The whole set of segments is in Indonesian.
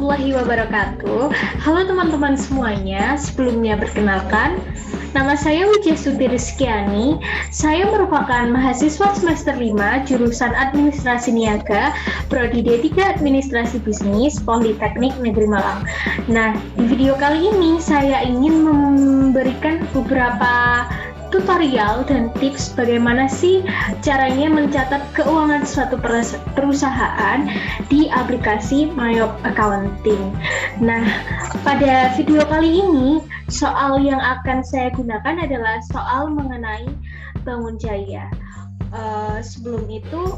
warahmatullahi wabarakatuh. Halo teman-teman semuanya, sebelumnya perkenalkan, nama saya Wijastuti Rizkyani. Saya merupakan mahasiswa semester 5 jurusan Administrasi Niaga, Prodi D3 Administrasi Bisnis, Politeknik Negeri Malang. Nah, di video kali ini saya ingin memberikan beberapa tutorial dan tips bagaimana sih caranya mencatat keuangan suatu perusahaan di aplikasi Mayop Accounting. Nah, pada video kali ini soal yang akan saya gunakan adalah soal mengenai Bangun Jaya. Sebelum itu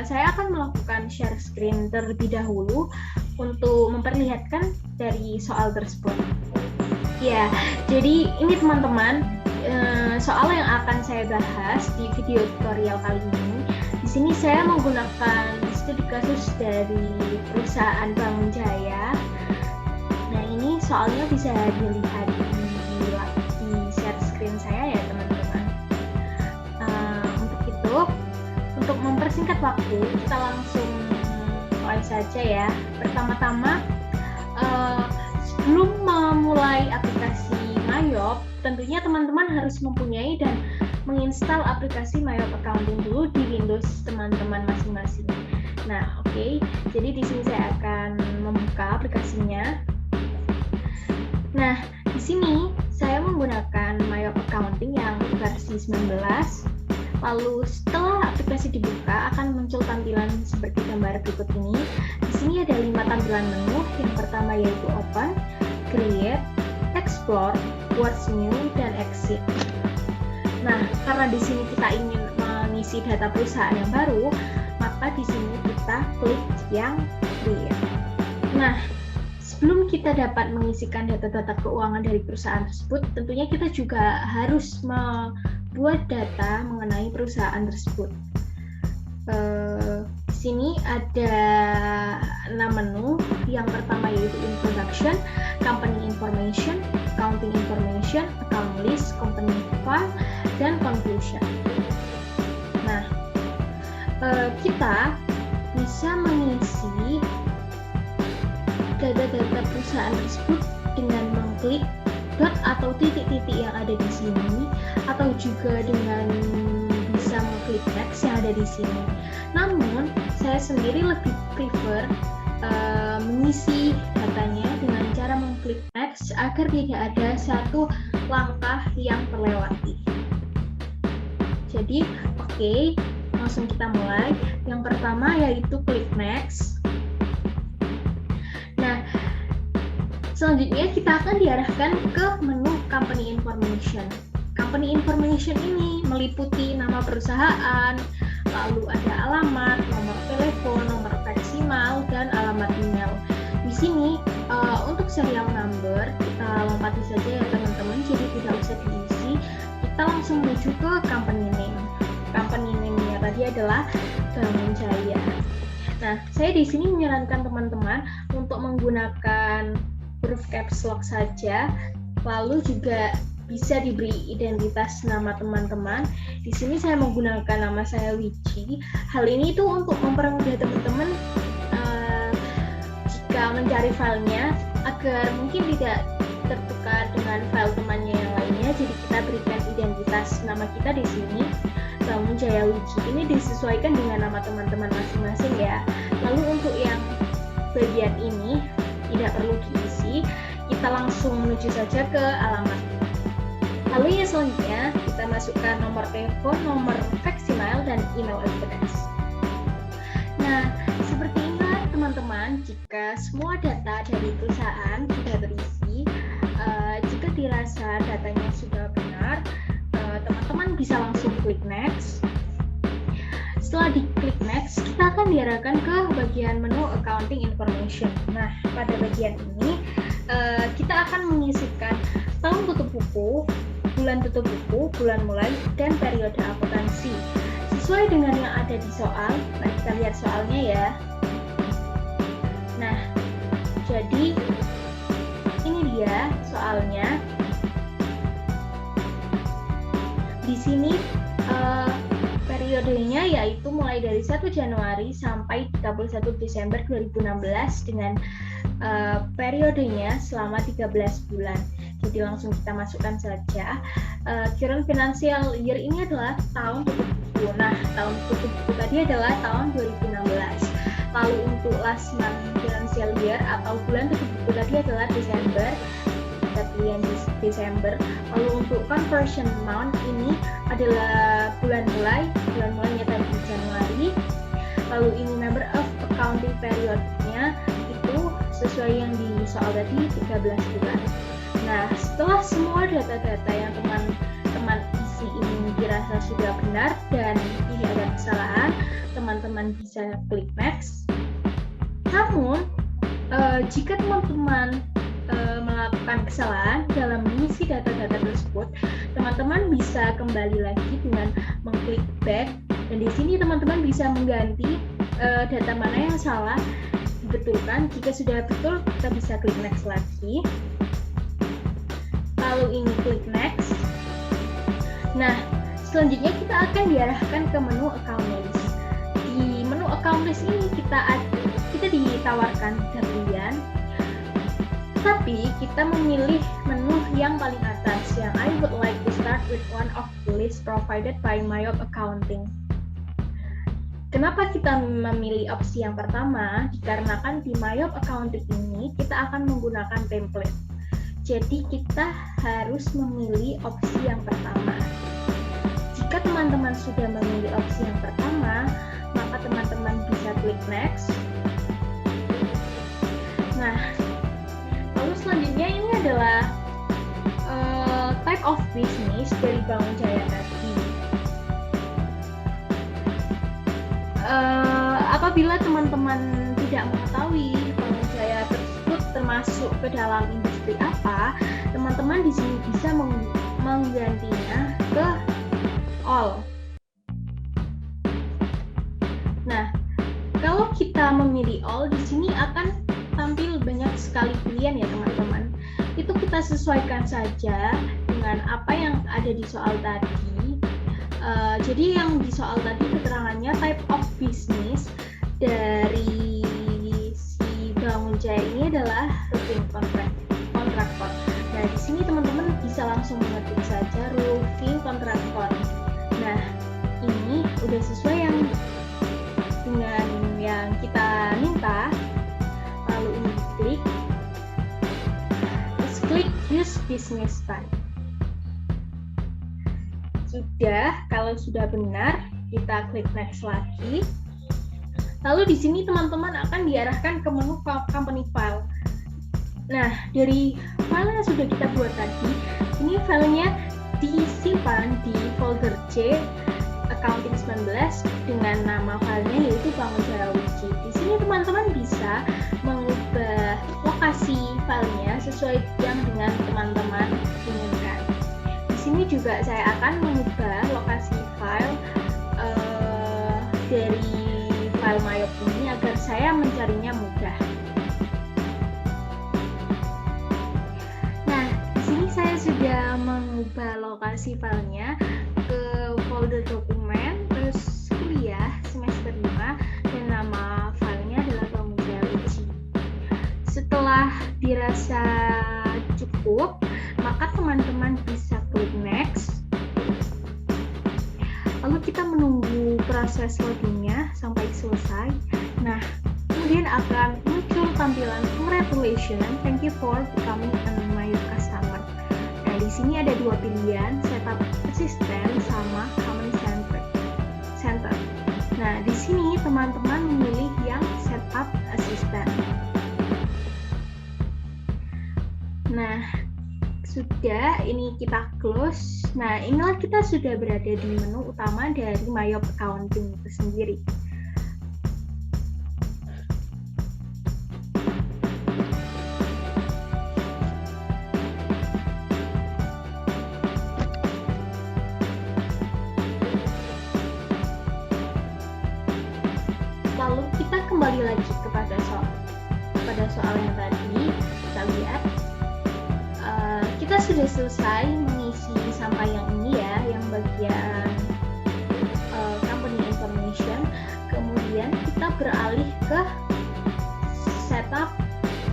saya akan melakukan share screen terlebih dahulu untuk memperlihatkan dari soal tersebut. Ya, jadi ini teman-teman, soal yang akan saya bahas di video tutorial kali ini. Di sini saya menggunakan studi kasus dari perusahaan Bangun Jaya. Nah, ini soalnya bisa dilihat di share screen saya ya teman-teman. Untuk mempersingkat waktu, kita langsung mulai saja ya. Pertama-tama, sebelum memulai aplikasi Mayop, tentunya teman-teman harus mempunyai dan menginstal aplikasi Mayop Accounting dulu di Windows teman-teman masing-masing. Nah, oke. Jadi di sini saya akan membuka aplikasinya. Nah, di sini saya menggunakan Mayop Accounting yang versi 19. Lalu setelah aplikasi dibuka akan muncul tampilan seperti gambar berikut ini. Di sini ada 5 tampilan menu. Yang pertama yaitu Open, Create, Explore, What's New, dan Exit. Nah, karena di sini kita ingin mengisi data perusahaan yang baru, maka di sini kita klik yang Create. Nah, sebelum kita dapat mengisikan data-data keuangan dari perusahaan tersebut, tentunya kita juga harus membuat data mengenai perusahaan tersebut. Di sini ada 6 menu. Yang pertama yaitu Introduction, Company Information, Accounting Information, Account List, Company File, dan Conclusion. Nah, kita bisa mengisi data-data perusahaan tersebut dengan mengklik dot atau titik-titik yang ada di sini, atau juga dengan bisa mengklik next yang ada di sini. Namun, saya sendiri lebih prefer mengisi datanya dengan cara mengklik next agar tidak ada satu langkah yang terlewati. Jadi, oke, langsung kita mulai. Yang pertama yaitu klik next. Nah, selanjutnya kita akan diarahkan ke menu Company Information. Company Information ini meliputi nama perusahaan, lalu ada alamat, nomor telepon, nomor maksimal, dan alamat email. Di sini untuk serial number kita lompati saja ya teman-teman, jadi tidak usah diisi. Kita langsung menuju ke company name. Company name-nya tadi adalah Bangun Jaya. Nah, saya di sini menyarankan teman-teman untuk menggunakan huruf caps lock saja, lalu juga bisa diberi identitas nama teman-teman. Di sini saya menggunakan nama saya Wiji. Hal ini itu untuk mempermudah teman-teman jika mencari filenya agar mungkin tidak tertukar dengan file temannya yang lainnya. Jadi kita berikan identitas nama kita di sini, Bangun Jaya Wiji. Ini disesuaikan dengan nama teman-teman masing-masing ya. Lalu untuk yang bagian ini tidak perlu diisi, kita langsung menuju saja ke alamat. Lalu yang selanjutnya kita masukkan nomor telepon, nomor faksimiles, dan email address. Nah, seperti ini teman-teman, jika semua data dari perusahaan sudah terisi, jika dirasa datanya sudah benar, teman-teman bisa langsung klik next. Setelah diklik next, kita akan diarahkan ke bagian menu Accounting Information. Nah, pada bagian ini kita akan mengisikan tahun tutup buku, bulan tutup buku, bulan mulai, dan periode akuntansi sesuai dengan yang ada di soal. Nah, kita lihat soalnya ya. Nah, jadi ini dia soalnya. Di sini periodenya yaitu mulai dari 1 Januari sampai 31 Desember 2016 dengan periodenya selama 13 bulan. Jadi langsung kita masukkan saja. Current financial year ini adalah tahun tutup buku. Nah, tahun tutup buku tadi adalah tahun 2016. Lalu untuk last month financial year atau bulan tutup buku tadi adalah Desember. Kita pilih yang di Desember. Lalu untuk conversion month ini adalah bulan mulainya tadi Januari. Lalu ini number of accounting periodnya itu sesuai yang di soal tadi 13 bulan. Nah, setelah semua data-data yang teman-teman isi ini dirasa sudah benar dan tidak ada kesalahan, teman-teman bisa klik next. Namun, jika teman-teman melakukan kesalahan dalam mengisi data-data tersebut, teman-teman bisa kembali lagi dengan mengklik back, dan di sini teman-teman bisa mengganti data mana yang salah dibetulkan. Jika sudah betul, kita bisa klik next lagi. Lalu ini klik next. Nah, selanjutnya kita akan diarahkan ke menu account list. Di menu account list ini kita ditawarkan 3 pilihan, tapi kita memilih menu yang paling atas, yang I would like to start with one of the list provided by Mayop Accounting. Kenapa kita memilih opsi yang pertama? Dikarenakan di Mayop Accounting ini kita akan menggunakan template. Jadi kita harus memilih opsi yang pertama. Jika teman-teman sudah memilih opsi yang pertama, maka teman-teman bisa klik next. Nah, lalu selanjutnya ini adalah type of business dari Bangun Jaya tadi. Apabila teman-teman tidak mengetahui Bangun Jaya tersebut termasuk ke dalam industri apa, teman-teman di sini bisa menggantinya ke all. Nah, kalau kita memilih all, di sini akan tampil banyak sekali pilihan ya teman-teman. Itu kita sesuaikan saja dengan apa yang ada di soal tadi. Jadi yang di soal tadi keterangannya type of business dari si Bangun Jaya ini adalah roofing contractor. Nah, di sini teman-teman bisa langsung mengetik saja roofing contractor. Nah, ini udah sesuai dengan yang kita minta. Lalu ini klik, terus klik use business type. Kalau sudah benar, kita klik next lagi. Lalu di sini teman-teman akan diarahkan ke menu company file. Nah, dari file yang sudah kita buat tadi, ini filenya disimpan di folder C Accounting 19 dengan nama filenya yaitu Bangun Jaya Wiki. Di sini teman-teman bisa mengubah lokasi filenya sesuai yang dengan teman-teman inginkan. Di sini juga saya akan mengubah lokasi file dari file Mayop ini agar saya mencarinya mudah. Nah, di sini saya sudah mengubah lokasi filenya ke folder dokumen, terus kuliah semester 5, dan nama filenya adalah Bangun Jaya Wiki. Setelah dirasa cukup, maka teman-teman bisa klik next. Lalu kita menunggu proses loadingnya sampai selesai. Nah, kemudian akan muncul tampilan congratulations, thank you for becoming a Mayop customer. Nah, di sini ada 2 pilihan, setup assistant sama common center. Nah, di sini teman-teman memilih yang setup assistant. Nah, sudah, ini kita close. Nah, inilah kita sudah berada di menu utama dari Mayop Accounting itu sendiri. Lalu kita kembali lagi kepada soal yang tadi. Kita lihat kita sudah selesai mengisi sampai yang ini ya, yang bagian company information. Kemudian kita beralih ke setup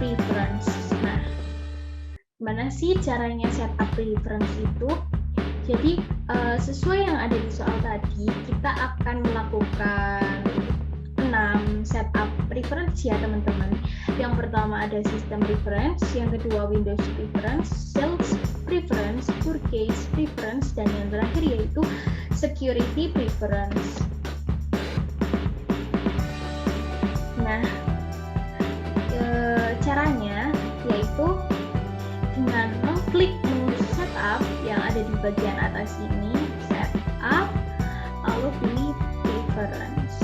preference. Nah, gimana sih caranya setup preference itu? Jadi sesuai yang ada di soal tadi, kita akan melakukan 6 setup preference ya teman-teman. Yang pertama ada system preference, yang kedua Windows preference, sales preference, purchase preference, dan yang terakhir yaitu security preference. Nah, caranya yaitu dengan mengklik menu setup yang ada di bagian atas ini, setup, lalu pilih preference.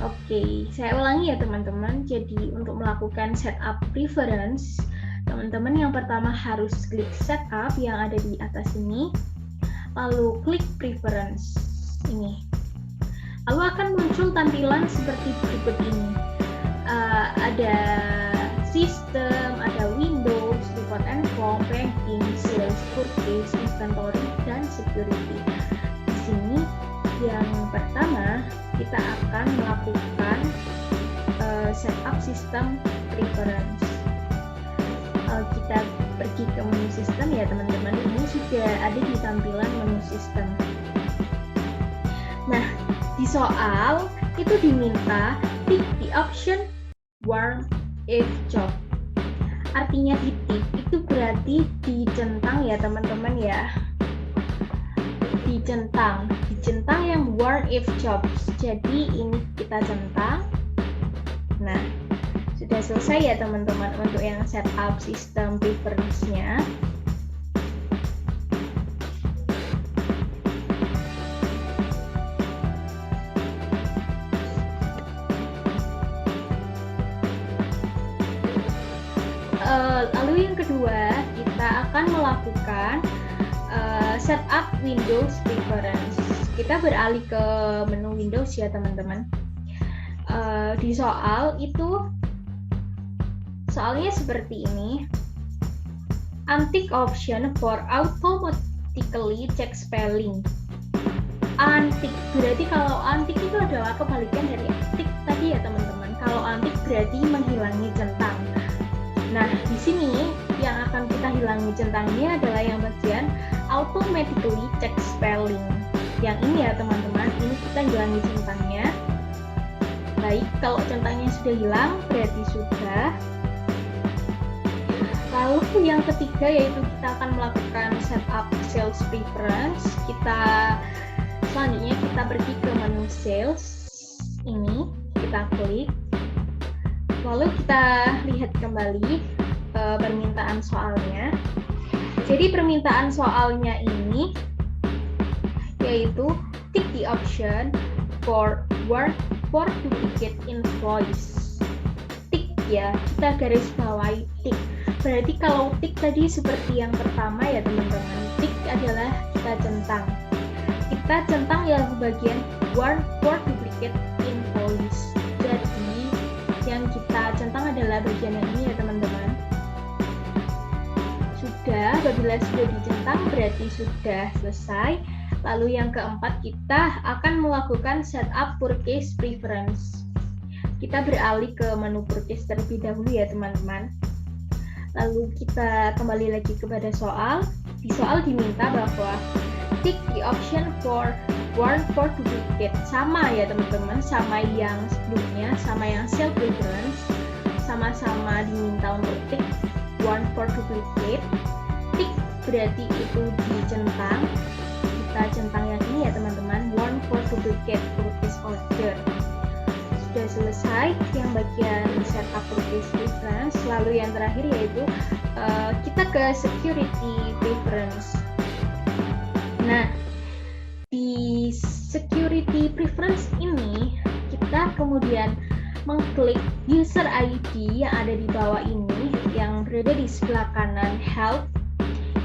Oke, saya ulangi ya teman-teman. Jadi untuk melakukan setup preference, teman-teman yang pertama harus klik setup yang ada di atas ini, lalu klik preference ini. Lalu akan muncul tampilan seperti berikut ini. Ada sistem, ada Windows, report and form, banking, sales, purchase, inventory, dan security. Di sini yang pertama kita akan melakukan setup sistem preference. Kita pergi ke menu sistem ya teman-teman. Ini sudah ada di tampilan menu sistem. Nah, di soal itu diminta tick the option warn if job. Artinya titik itu berarti dicentang ya teman-teman ya. Dicentang yang warn if jobs. Jadi ini kita centang. Nah, sudah selesai ya teman-teman untuk yang setup sistem preference-nya. Lalu yang kedua, kita akan melakukan setup Windows preference. Kita beralih ke menu Windows ya teman-teman. Di soal itu, soalnya seperti ini. Untick option for automatically check spelling. Untick berarti kalau untick itu adalah kebalikan dari tick tadi ya teman-teman. Kalau untick berarti menghilangi centang. Nah, di sini yang akan kita hilangi centangnya adalah yang bagian automatically check spelling. Yang ini ya teman-teman, ini kita hilangi centangnya. Baik, kalau centangnya sudah hilang berarti sudah. Lalu yang ketiga yaitu kita akan melakukan setup sales preference. Selanjutnya kita pergi ke menu sales. Ini kita klik. Lalu kita lihat kembali permintaan soalnya. Jadi permintaan soalnya ini yaitu tick the option for duplicate invoice. Tick ya, kita garis bawahi tick. Berarti kalau tick tadi seperti yang pertama ya teman-teman. Tick adalah kita centang. Kita centang yang bagian for duplicate invoice. Jadi yang kita centang adalah bagian yang ini ya teman-teman. Apabila sudah dicentang berarti sudah selesai. Lalu yang keempat, kita akan melakukan setup purchase preference. Kita beralih ke menu purchase terlebih dahulu ya teman-teman. Lalu kita kembali lagi kepada soal. Di soal diminta bahwa tick the option for duplicate. Sama ya teman-teman, sama yang sebelumnya, sama yang sales preference, sama-sama diminta untuk tick warn for duplicate. Tick berarti itu dicentang. Kita centang yang ini ya teman-teman, warn for duplicate purchase order. Sudah selesai yang bagian setup purchase preference. Lalu yang terakhir yaitu kita ke security preference. Nah, di security preference ini kita kemudian mengklik user ID yang ada di bawah ini yang berada di sebelah kanan help.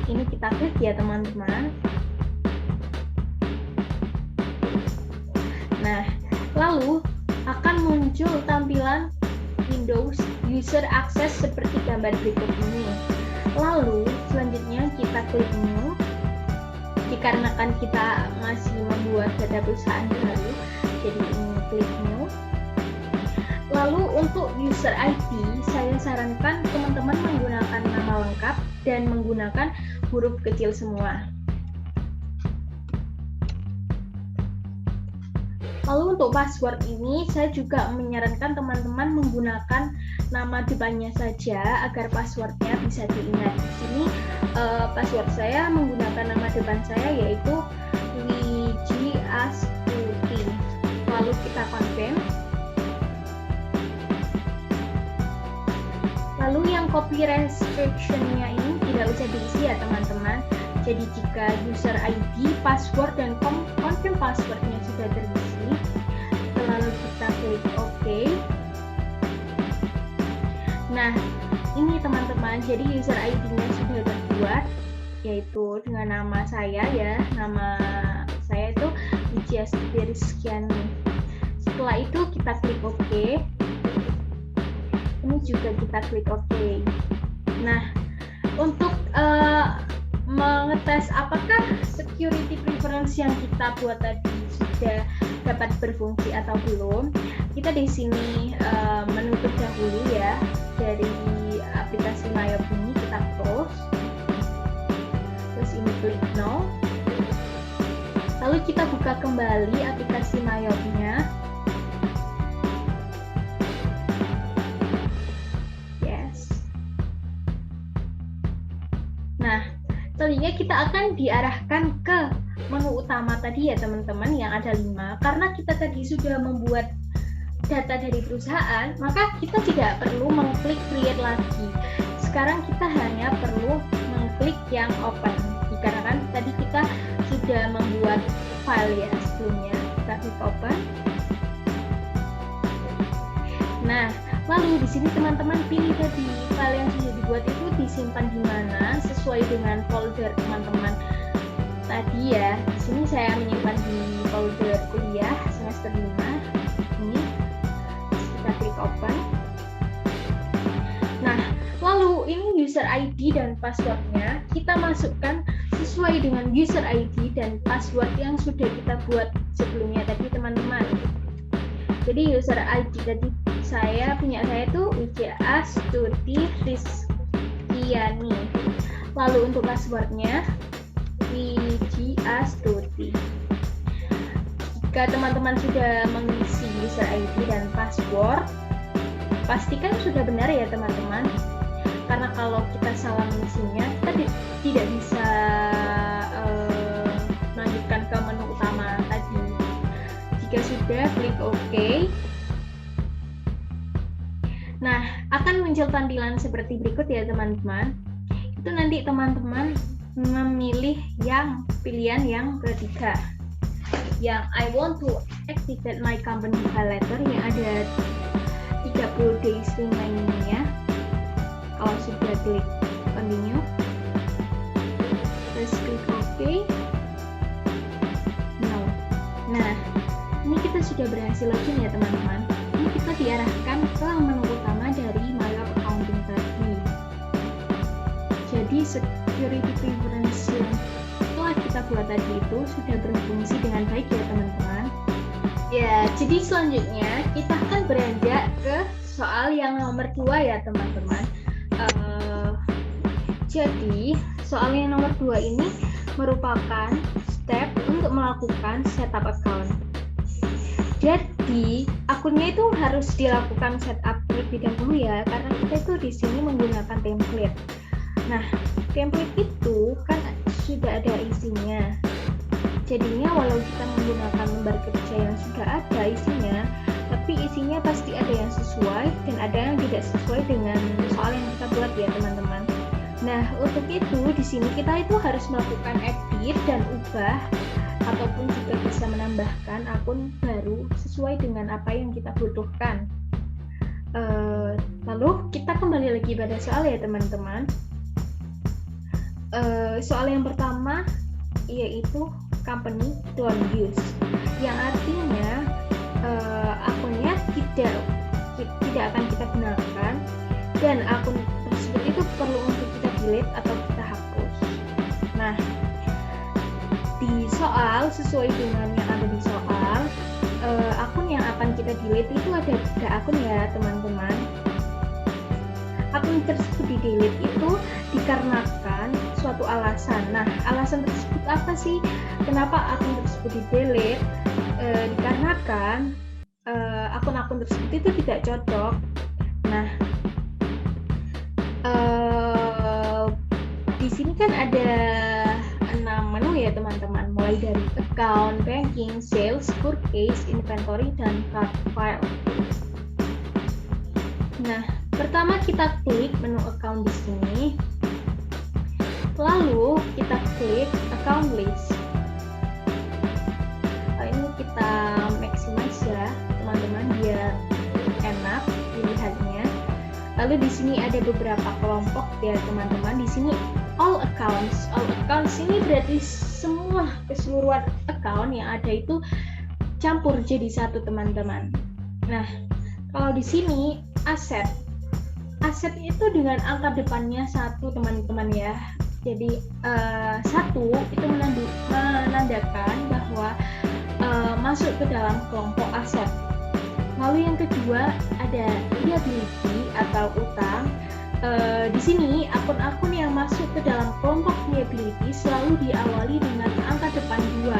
Ini kita klik ya teman-teman. Nah, lalu akan muncul tampilan Windows User Access seperti gambar berikut ini. Lalu selanjutnya kita klik new. Dikarenakan kita masih membuat data perusahaan baru, jadi ini klik new. Lalu untuk user ID, saya sarankan teman-teman menggunakan nama lengkap dan menggunakan huruf kecil semua. Lalu untuk password ini, saya juga menyarankan teman-teman menggunakan nama depannya saja agar passwordnya bisa diingat. Di sini password saya menggunakan nama depan saya yaitu Wiji Astuti. Lalu kita confirm. Lalu yang copy restriction-nya ini tidak usah diisi ya teman-teman. Jadi jika user ID, password, dan confirm passwordnya sudah terisi, lalu kita klik OK. Nah, ini teman-teman, jadi user ID-nya sudah terbuat, yaitu dengan nama saya ya, nama saya itu Wiji Astuti Rizkyani. Setelah itu kita klik OK. Ini juga kita klik OK. Nah, untuk mengetes apakah security preference yang kita buat tadi sudah dapat berfungsi atau belum, kita di sini menutup dahulu ya dari aplikasi Myop ini, kita close, terus ini klik no, lalu kita buka kembali aplikasi Myop-nya. Nah, selanjutnya kita akan diarahkan ke menu utama tadi ya teman-teman yang ada 5. Karena kita tadi sudah membuat data dari perusahaan, maka kita tidak perlu mengklik create lagi. Sekarang kita hanya perlu mengklik yang open. Dikarenakan tadi kita sudah membuat file ya sebelumnya. Kita klik open. Nah, lalu di sini teman-teman pilih tadi file yang sudah dibuat itu disimpan di mana sesuai dengan folder teman-teman tadi ya. Di sini saya menyimpan di folder kuliah semester 5. Ini kita klik open. Nah, lalu ini user ID dan passwordnya kita masukkan sesuai dengan user ID dan password yang sudah kita buat sebelumnya tadi teman-teman. Jadi user ID tadi punya saya itu Wiji Astuti Rizkyani. Lalu untuk passwordnya Wiji Astuti. Jika teman-teman sudah mengisi user ID dan password, pastikan sudah benar ya teman-teman. Karena kalau kita salah mengisinya, kita tidak bisa melanjutkan ke menu utama tadi. Jika sudah, klik OK. Nah, akan muncul tampilan seperti berikut ya teman-teman. Itu nanti teman-teman memilih yang pilihan yang ketiga, yang I want to activate my company file letter, yang ada 30 days remaining-nya. Kalau sudah klik continue, terus klik OK. Nah, ini kita sudah berhasil login ya teman-teman. Ini kita diarahkan ke menu utama dari Myop Accounting tadi. Jadi security preference yang telah kita buat tadi itu sudah berfungsi dengan baik ya teman-teman. Ya, jadi selanjutnya kita akan beranjak ke soal yang nomor 2 ya teman-teman. Jadi soal yang nomor 2 ini merupakan step untuk melakukan setup account. Jadi akunnya itu harus dilakukan setup terlebih dahulu ya, karena kita itu di sini menggunakan template. Nah, template itu kan sudah ada isinya. Jadinya walau kita menggunakan lembar kerja yang sudah ada isinya, tapi isinya pasti ada yang sesuai dan ada yang tidak sesuai dengan soal yang kita buat ya teman-teman. Nah, untuk itu di sini kita itu harus melakukan edit dan ubah ataupun juga bisa menambahkan akun baru sesuai dengan apa yang kita butuhkan. Lalu kita kembali lagi pada soal ya teman-teman. Soal yang pertama yaitu company don't use, yang artinya akunnya tidak akan kita gunakan dan akun tersebut itu perlu untuk kita delete atau kita hapus. Nah, di soal sesuai dengan yang ada di soal, akun yang akan kita kita delete itu ada 3 akun ya teman-teman. Akun tersebut di delete itu dikarenakan suatu alasan. Nah, alasan tersebut apa sih? Kenapa akun tersebut di delete? Dikarenakan akun-akun tersebut itu tidak cocok. Nah, di sini kan ada 6 menu ya teman-teman, mulai dari account, banking, sales, purchase, inventory, dan cart file. Nah, pertama kita klik menu account di sini, lalu kita klik account list. Ini kita maximize ya teman-teman biar enak dilihatnya. Lalu di sini ada beberapa kelompok ya teman-teman. Di sini all accounts. All accounts ini berarti semua keseluruhan account yang ada itu campur jadi satu teman-teman. Nah, kalau di sini aset. Aset itu dengan angka depannya 1 teman-teman ya. Jadi 1 itu menandakan bahwa masuk ke dalam kelompok aset. Lalu yang kedua ada liability atau utang. Di sini akun-akun yang masuk ke dalam kelompok liability selalu diawali dengan angka depan 2.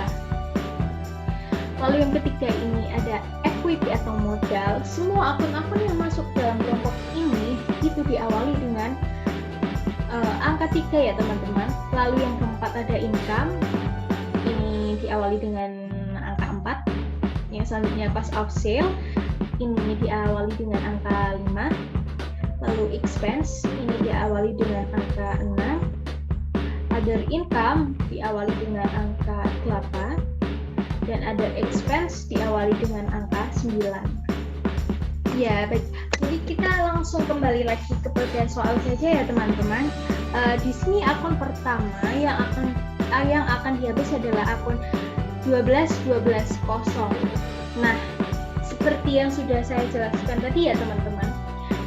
Lalu yang ketiga ini ada equity atau modal. Semua akun-akun yang masuk ke dalam kelompok ini itu diawali dengan angka 3 ya teman-teman. Lalu yang keempat ada income. Ini diawali dengan angka 4. Yang selanjutnya cost of sale. Ini diawali dengan angka 5. Lalu expense ini diawali dengan angka 6. Other income diawali dengan angka 8. Dan other expense diawali dengan angka 9. Ya, baik. Jadi kita langsung kembali lagi kepada soal saja ya teman-teman. Di sini akun pertama yang akan dihapus adalah akun 12.12.0. Nah, seperti yang sudah saya jelaskan tadi ya teman-teman.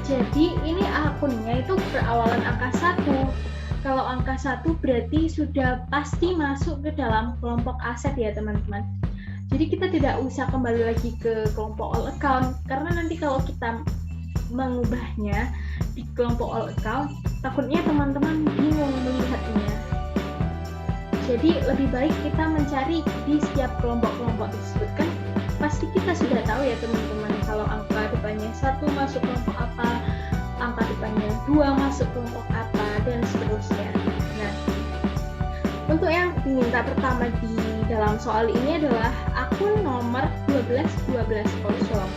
Jadi ini akunnya itu berawalan angka 1. Kalau angka 1 berarti sudah pasti masuk ke dalam kelompok aset ya teman-teman. Jadi kita tidak usah kembali lagi ke kelompok all account, karena nanti kalau kita mengubahnya di kelompok all account, takutnya teman-teman bingung melihatnya. Jadi lebih baik kita mencari di setiap kelompok-kelompok tersebut. Kan pasti kita sudah tahu ya teman-teman, kalau angka depannya 1 masuk kelompok apa, angka depannya 2 masuk kelompok apa, dan seterusnya. Nah, untuk yang diminta pertama di dalam soal ini adalah akun nomor 12.12.0.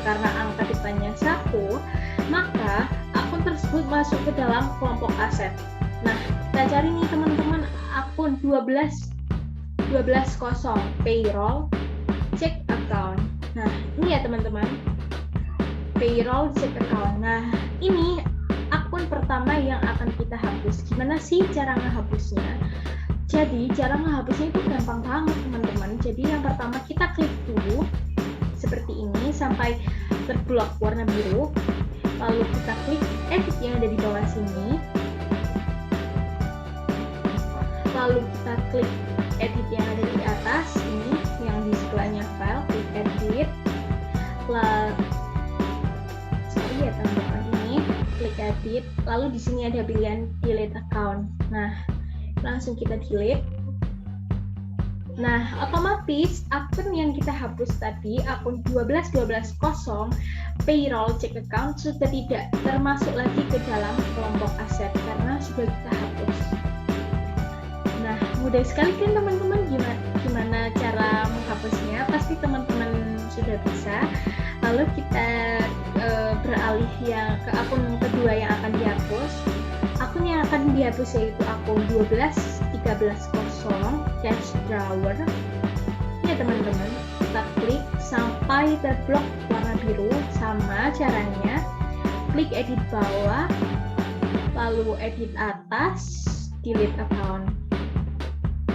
Karena angka depannya 1, maka akun tersebut masuk ke dalam kelompok aset. Nah, kita cari nih teman-teman akun 12.12.0 payroll check account. Nah, ini ya teman-teman, payroll check account. Nah, ini akun pertama yang akan kita hapus. Gimana sih cara ngehapusnya? Jadi cara menghapusnya itu gampang banget teman-teman. Jadi yang pertama kita klik dulu seperti ini sampai terblok warna biru. Lalu kita klik edit yang ada di bawah sini. Lalu kita klik edit yang ada di atas ini, yang di sebelahnya file, klik edit. Lalu ya teman-teman, ini klik edit. Lalu di sini ada pilihan delete account. Nah, langsung kita delete. Nah, otomatis akun yang kita hapus tadi, akun 12.12.0 payroll check account, sudah tidak termasuk lagi ke dalam kelompok aset karena sudah kita hapus. Nah, mudah sekali kan teman-teman. Gimana cara menghapusnya? Pasti teman-teman sudah bisa. Lalu kita beralih ke akun kedua yang akan dihapus. Akun yang akan dihapus yaitu akun 12.13.0 dash drawer. Ya teman-teman, kita klik sampai terblok warna biru. Sama caranya, klik edit bawah, lalu edit atas, delete account.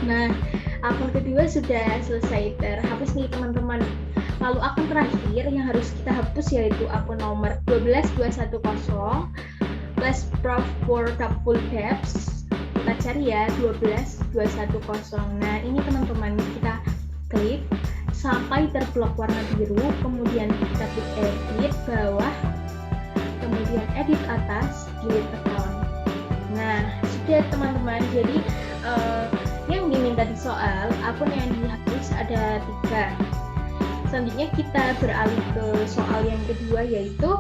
Nah, akun kedua sudah selesai terhapus nih teman-teman. Lalu akun terakhir yang harus kita hapus yaitu akun nomor 12.210 plus prof for double tabs. Kita cari ya 12.210. Nah, ini teman-teman kita klik sampai terblok warna biru, kemudian kita klik edit bawah, kemudian edit atas, delete account. Nah, sudah teman-teman. Jadi yang diminta di soal, akun yang dihapus ada 3. Selanjutnya kita beralih ke soal yang kedua, yaitu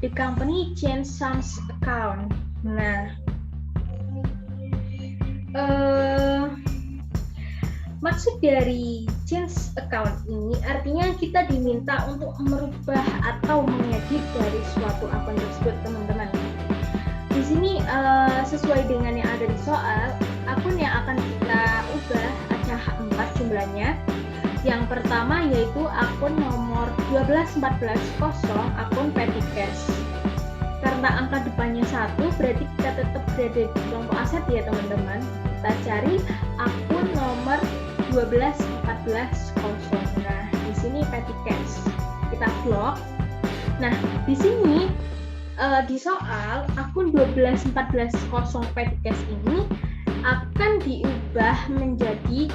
the company change some account. Nah, maksud dari change account ini artinya kita diminta untuk merubah atau mengedit dari suatu akun tersebut, teman-teman. Di sini sesuai dengan yang ada di soal, akun yang akan kita ubah ada 4 jumlahnya. Yang pertama yaitu akun nomor 12140, akun petty cash. Karena angka depannya 1, berarti kita tetap berada di kelompok aset ya teman-teman. Kita cari akun nomor 12140. Nah, di sini petty cash. Kita blok. Nah, di sini di soal akun 12140 petty cash ini akan diubah menjadi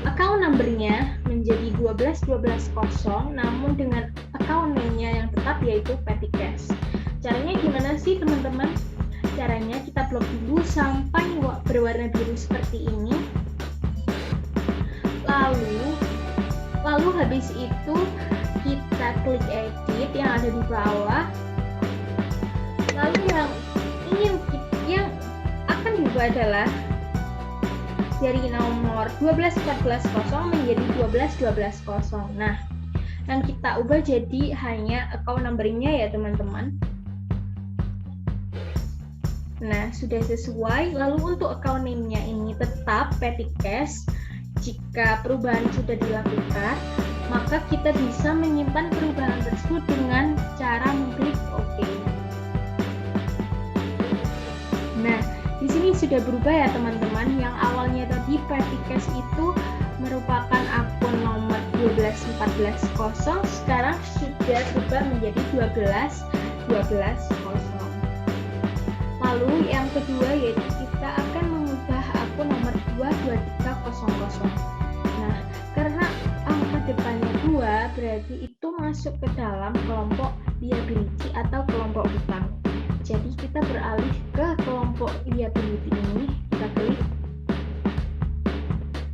account number-nya menjadi 12120, namun dengan account name-nya yang tetap yaitu petty cash. Caranya gimana sih teman-teman? Caranya kita blok dulu sampai berwarna biru seperti ini. Lalu habis itu kita klik edit yang ada di bawah. Lalu yang akan diubah adalah dari nomor 12140 menjadi 12120. Nah, yang kita ubah jadi hanya account number-nya ya teman-teman. Nah, sudah sesuai. Lalu untuk account name-nya ini tetap petty cash. Jika perubahan sudah dilakukan, maka kita bisa menyimpan perubahan tersebut dengan cara mengklik OK. Nah, di sini sudah berubah ya teman-teman. Yang awalnya tadi petty cash itu merupakan akun nomor 12140, sekarang sudah berubah menjadi 12120. Lalu yang kedua yaitu kita akan mengubah akun nomor 22300. Nah, karena angka depannya 2, berarti itu masuk ke dalam kelompok liability atau kelompok hutang. Jadi kita beralih ke kelompok liability ini, kita klik.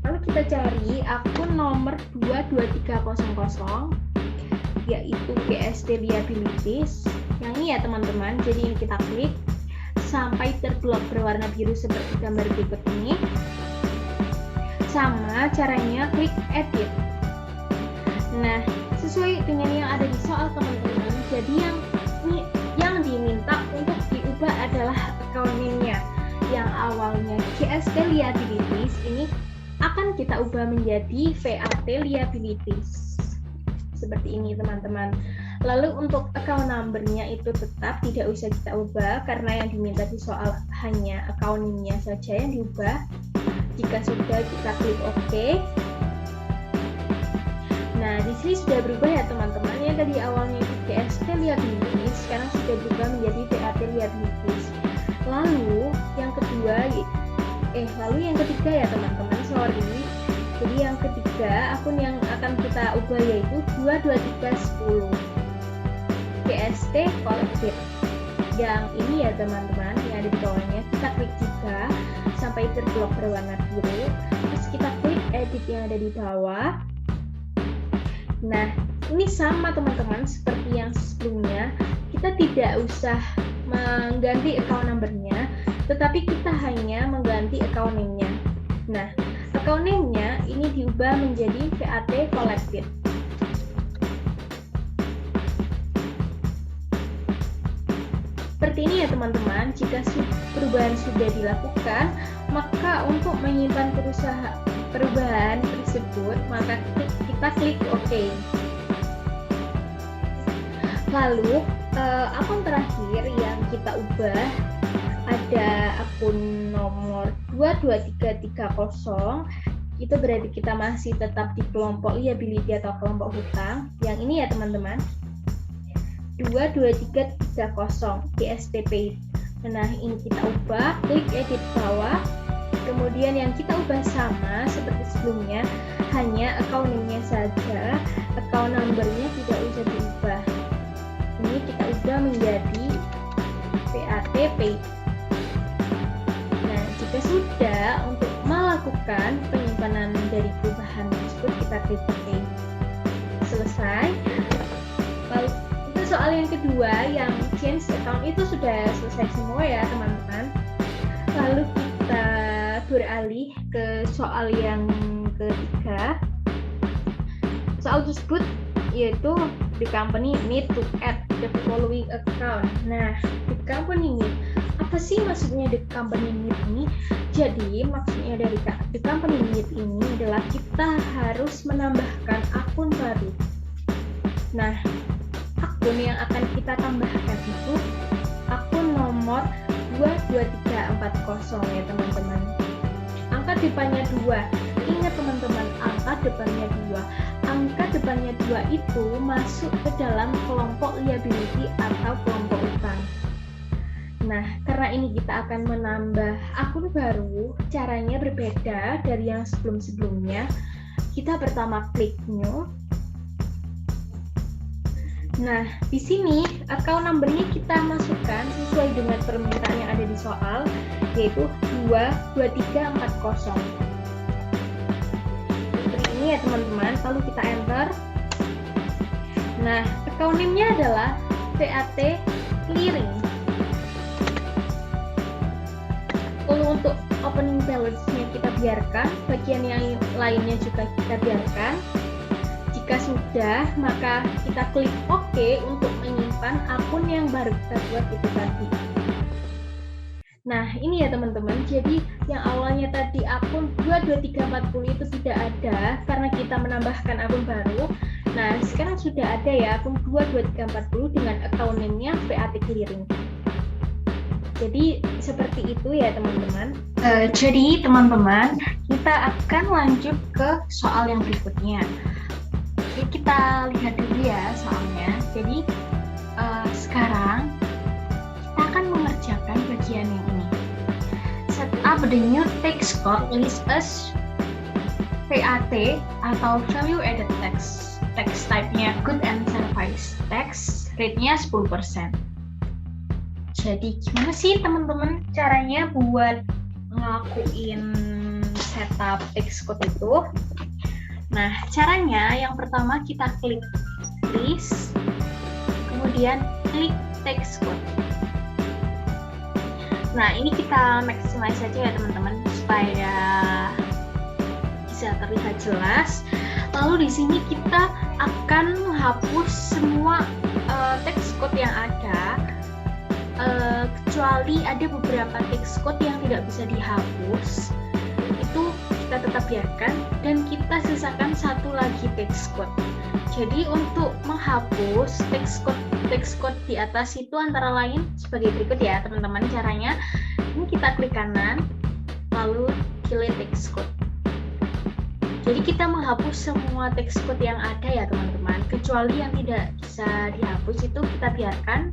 Lalu kita cari akun nomor 22300 yaitu GST Liabilities. Yang ini ya teman-teman. Jadi ini kita klik sampai terblok berwarna biru seperti gambar berikut ini. Sama caranya klik edit. Nah, sesuai dengan yang ada di soal teman-teman. Jadi yang diminta untuk diubah adalah account name-nya. Yang awalnya GST Liabilities ini akan kita ubah menjadi VAT Liabilities. Seperti ini teman-teman. Lalu untuk account number-nya itu tetap tidak usah kita ubah karena yang diminta di soal hanya account name-nya saja yang diubah. Jika sudah, kita klik OK. Nah, di sini sudah berubah ya teman-teman. Yang tadi awalnya itu GST Liabilities, sekarang sudah berubah menjadi VAT Liabilities. Lalu yang ketiga ya teman-teman, sorry. Jadi yang ketiga akun yang akan kita ubah yaitu 22310 GST Collected. Yang ini ya teman-teman, yang ada di bawahnya kita klik juga sampai terblok berwarna biru. Terus kita klik edit yang ada di bawah. Nah, ini sama teman-teman seperti yang sebelumnya. Kita tidak usah mengganti account number-nya, tetapi kita hanya mengganti account name-nya. Nah, account name-nya ini diubah menjadi VAT Collected. Seperti ini ya teman-teman. Jika perubahan sudah dilakukan, maka untuk menyimpan perubahan tersebut, maka kita klik OK. Lalu akun terakhir yang kita ubah ada akun nomor 22330. Itu berarti kita masih tetap di kelompok liability atau kelompok hutang. Yang ini ya teman-teman, 22330 GST Paid. Nah, ini kita ubah, klik edit bawah. Kemudian yang kita ubah sama seperti sebelumnya, hanya account name-nya saja, account number-nya tidak usah diubah. Ini kita ubah menjadi PAT paid. Nah, jika sudah, untuk melakukan penyimpanan dari perubahan tersebut kita klik OK. Selesai. Lalu untuk soal yang kedua, yang change account itu sudah selesai semua ya teman-teman. Lalu kita beralih ke soal yang ketiga. Soal tersebut yaitu the company need to add the following account. Nah, the company need, apa sih maksudnya the company need ini? Jadi maksudnya dari the company need ini adalah kita harus menambahkan akun baru. Nah, akun yang akan kita tambahkan itu akun nomor 22340 ya teman-teman. Angka depannya 2. Ingat teman-teman, angka depannya 2. Angka depannya 2 itu masuk ke dalam kelompok liability atau kelompok utang. Nah, karena ini kita akan menambah akun baru, caranya berbeda dari yang sebelum-sebelumnya. Kita pertama klik new. Nah, di sini account number-nya kita masukkan sesuai dengan permintaan yang ada di soal, yaitu 22340. Seperti ini ya teman-teman, lalu kita enter. Nah, account name-nya adalah PAT Clearing. Lalu untuk opening balance-nya kita biarkan, bagian yang lainnya juga kita biarkan. Jika sudah, maka kita klik OK untuk menyimpan akun yang baru kita buat itu tadi. Nah, ini ya teman-teman, jadi yang awalnya tadi akun 22340 itu tidak ada karena kita menambahkan akun baru. Nah, sekarang sudah ada ya akun 22340 dengan account name-nya PAT Clearing. Jadi seperti itu ya teman-teman. Jadi teman-teman, kita akan lanjut ke soal yang berikutnya. Oke, kita lihat dulu ya soalnya. Jadi sekarang kita akan mengerjakan bagian yang ini. Set up the new tax code list as PAT atau value added tax. Tax type-nya good and service tax, rate-nya 10%. Jadi gimana sih teman-teman caranya buat ngelakuin setup tax code itu? Nah, caranya yang pertama kita klik list, kemudian klik tax code. Nah, ini kita maximize saja ya teman-teman supaya bisa terlihat jelas. Lalu di sini kita akan menghapus semua tax code yang ada. Kecuali ada beberapa text code yang tidak bisa dihapus, itu kita tetap biarkan dan kita sisakan satu lagi text code. Jadi untuk menghapus text code di atas itu antara lain sebagai berikut ya teman-teman caranya. Ini kita klik kanan lalu delete text code. Jadi kita menghapus semua text code yang ada ya teman-teman, kecuali yang tidak bisa dihapus itu kita biarkan,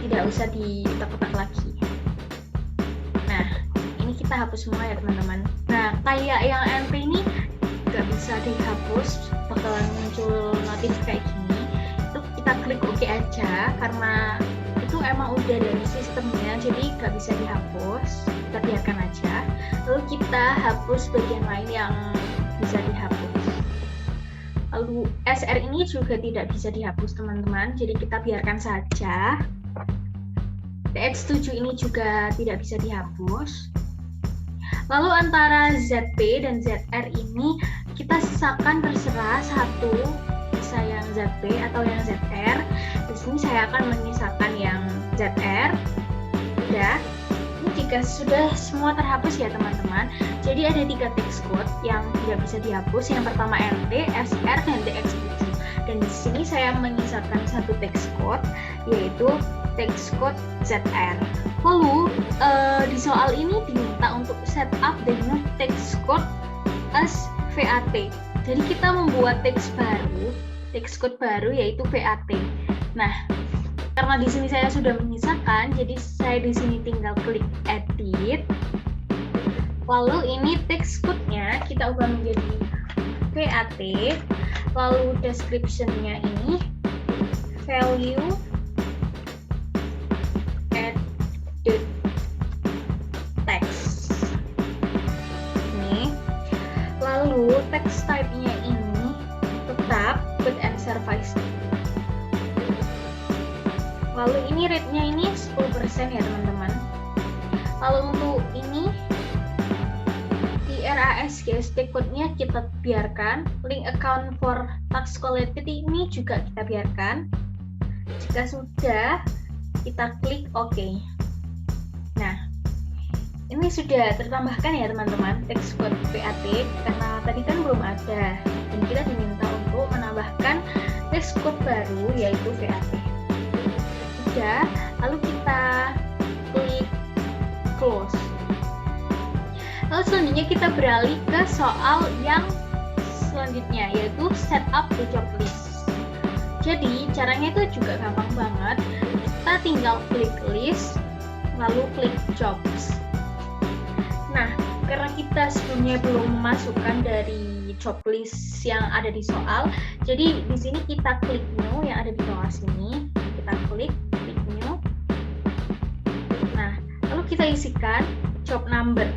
tidak usah dikotak-kotak lagi. Nah, ini kita hapus semua ya teman-teman. Nah, kayak yang MP ini nggak bisa dihapus, bakalan muncul notif kayak gini. Itu kita klik OK aja, karena itu emang udah dari sistemnya, jadi nggak bisa dihapus. Kita biarkan aja. Lalu kita hapus bagian lain yang bisa dihapus. Lalu SR ini juga tidak bisa dihapus teman-teman, jadi kita biarkan saja. TX7 ini juga tidak bisa dihapus. Lalu antara ZP dan ZR ini kita sisakan terserah satu, bisa yang ZP atau yang ZR. Di sini saya akan menyisakan yang ZR. Udah. Ini jika sudah semua terhapus ya teman-teman. Jadi ada 3 text code yang tidak bisa dihapus. Yang pertama NT, SR, dan TX7. Dan di sini saya menyisakan satu text code, yaitu text code ZR. Lalu di soal ini diminta untuk setup the new text code as VAT. Jadi kita membuat text code baru yaitu VAT. Nah, karena di sini saya sudah menyisakan, jadi saya di sini tinggal klik edit. Lalu ini text code-nya kita ubah menjadi VAT, lalu description-nya ini value added text. Ini. Lalu text type-nya ini tetap put answer vice. Lalu ini rate-nya ini 10% ya teman-teman. Lalu untuk ini RASGST code-nya kita biarkan, link account for tax collected ini juga kita biarkan. Jika sudah, kita klik OK. Nah, ini sudah tertambahkan ya teman-teman text code VAT, karena tadi kan belum ada, dan kita diminta untuk menambahkan text code baru yaitu VAT. Sudah, lalu kita klik close. Lalu selanjutnya kita beralih ke soal yang selanjutnya, yaitu setup the job list. Jadi caranya itu juga gampang banget. Kita tinggal klik list, lalu klik jobs. Nah, karena kita sebelumnya belum memasukkan dari job list yang ada di soal, jadi di sini kita klik new yang ada di bawah sini. Kita klik new. Nah, lalu kita isikan job number.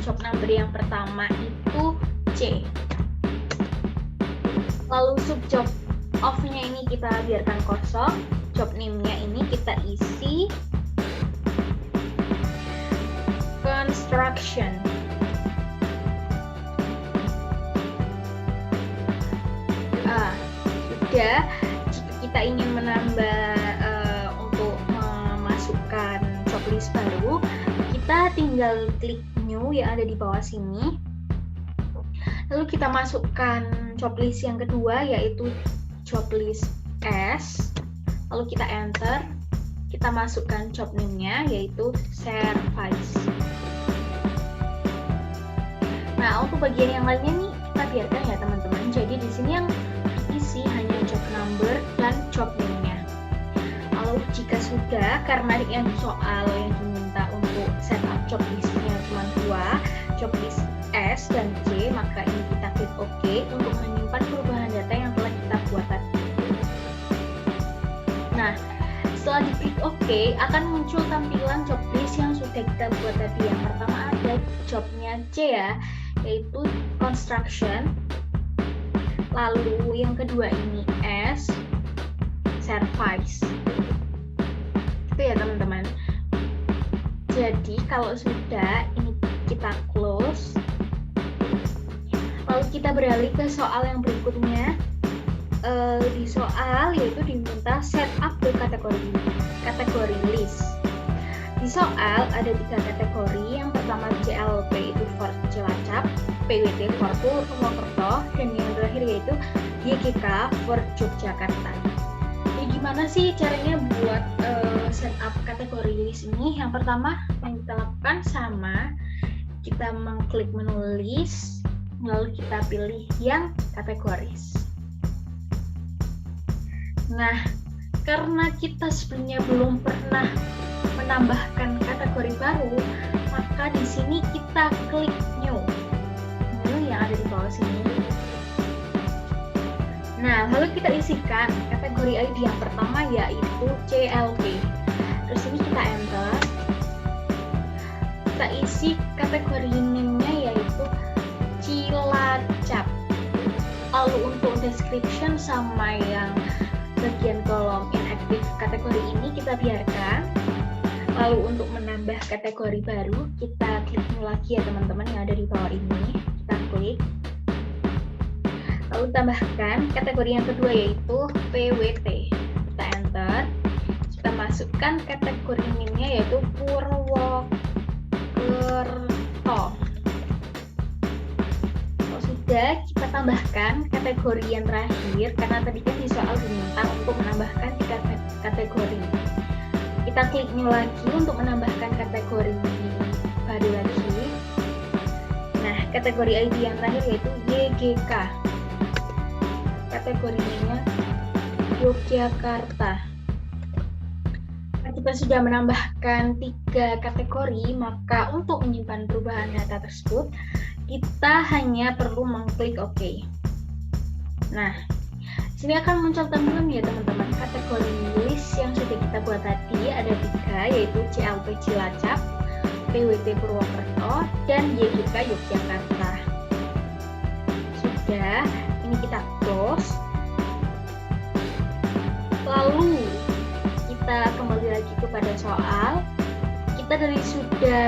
Job number yang pertama itu C. Lalu subjob of-nya ini kita biarkan kosong. Job name-nya ini kita isi construction. Sudah. Jika kita ingin menambah untuk memasukkan job list baru, kita tinggal klik new yang ada di bawah sini. Lalu kita masukkan job list yang kedua yaitu job list S. Lalu kita enter. Kita masukkan job name-nya yaitu service. Nah, untuk bagian yang lainnya nih kita biarkan ya teman-teman. Jadi di sini yang diisi hanya job number dan job name-nya. Lalu jika sudah, karena yang soal yang diminta untuk setup job list-nya cuma dua, job list S dan C, maka ini kita klik OK untuk menyimpan perubahan data yang telah kita buat tadi. Nah, setelah diklik OK, akan muncul tampilan job list yang sudah kita buat tadi. Yang pertama ada jobnya C ya, yaitu construction. Lalu yang kedua ini S, service. Itu ya teman-teman. Jadi kalau sudah, ini kita close. Lalu kita beralih ke soal yang berikutnya. Di soal yaitu diminta setup the kategori list. Di soal ada 3 kategori. Yang pertama CLP itu for Cilacap, PWT for Purwokerto, dan yang terakhir yaitu YGK for Yogyakarta. Jadi gimana sih caranya buat setup kategori list ini? Yang pertama yang kita lakukan sama, kita mengklik menu list, lalu kita pilih yang kategoris. Nah, karena kita sebelumnya belum pernah menambahkan kategori baru, maka di sini kita klik new yang ada di bawah sini. Nah, lalu kita isikan kategori ID yang pertama yaitu CLP. Terus ini kita enter. Kita isi kategori name-nya yaitu Cilacap. Lalu untuk description sama yang bagian kolom inactive kategori ini kita biarkan. Lalu untuk menambah kategori baru, kita klik lagi ya teman-teman yang ada di bawah ini. Kita klik. Lalu tambahkan kategori yang kedua yaitu PWT. Kita enter. Kita masukkan kategori name-nya yaitu Purwokerto. Kalau sudah, kita tambahkan kategori yang terakhir karena tadi kan di soal diminta untuk menambahkan 3 kategori. Kita klik new lagi untuk menambahkan kategori baru lagi. Nah, kategori ID yang terakhir yaitu YGK. Kategorinya Yogyakarta. Nah, kita sudah menambahkan 3 kategori, maka untuk menyimpan perubahan data tersebut, kita hanya perlu mengklik OK. Nah, sini akan muncul tampilan ya teman-teman. Kategori list yang sudah kita buat tadi ada 3, yaitu CLP Cilacap, PWT Purwokerto, dan YGK Yogyakarta. Sudah, ini kita close. Lalu kita kembali lagi kepada soal. Kita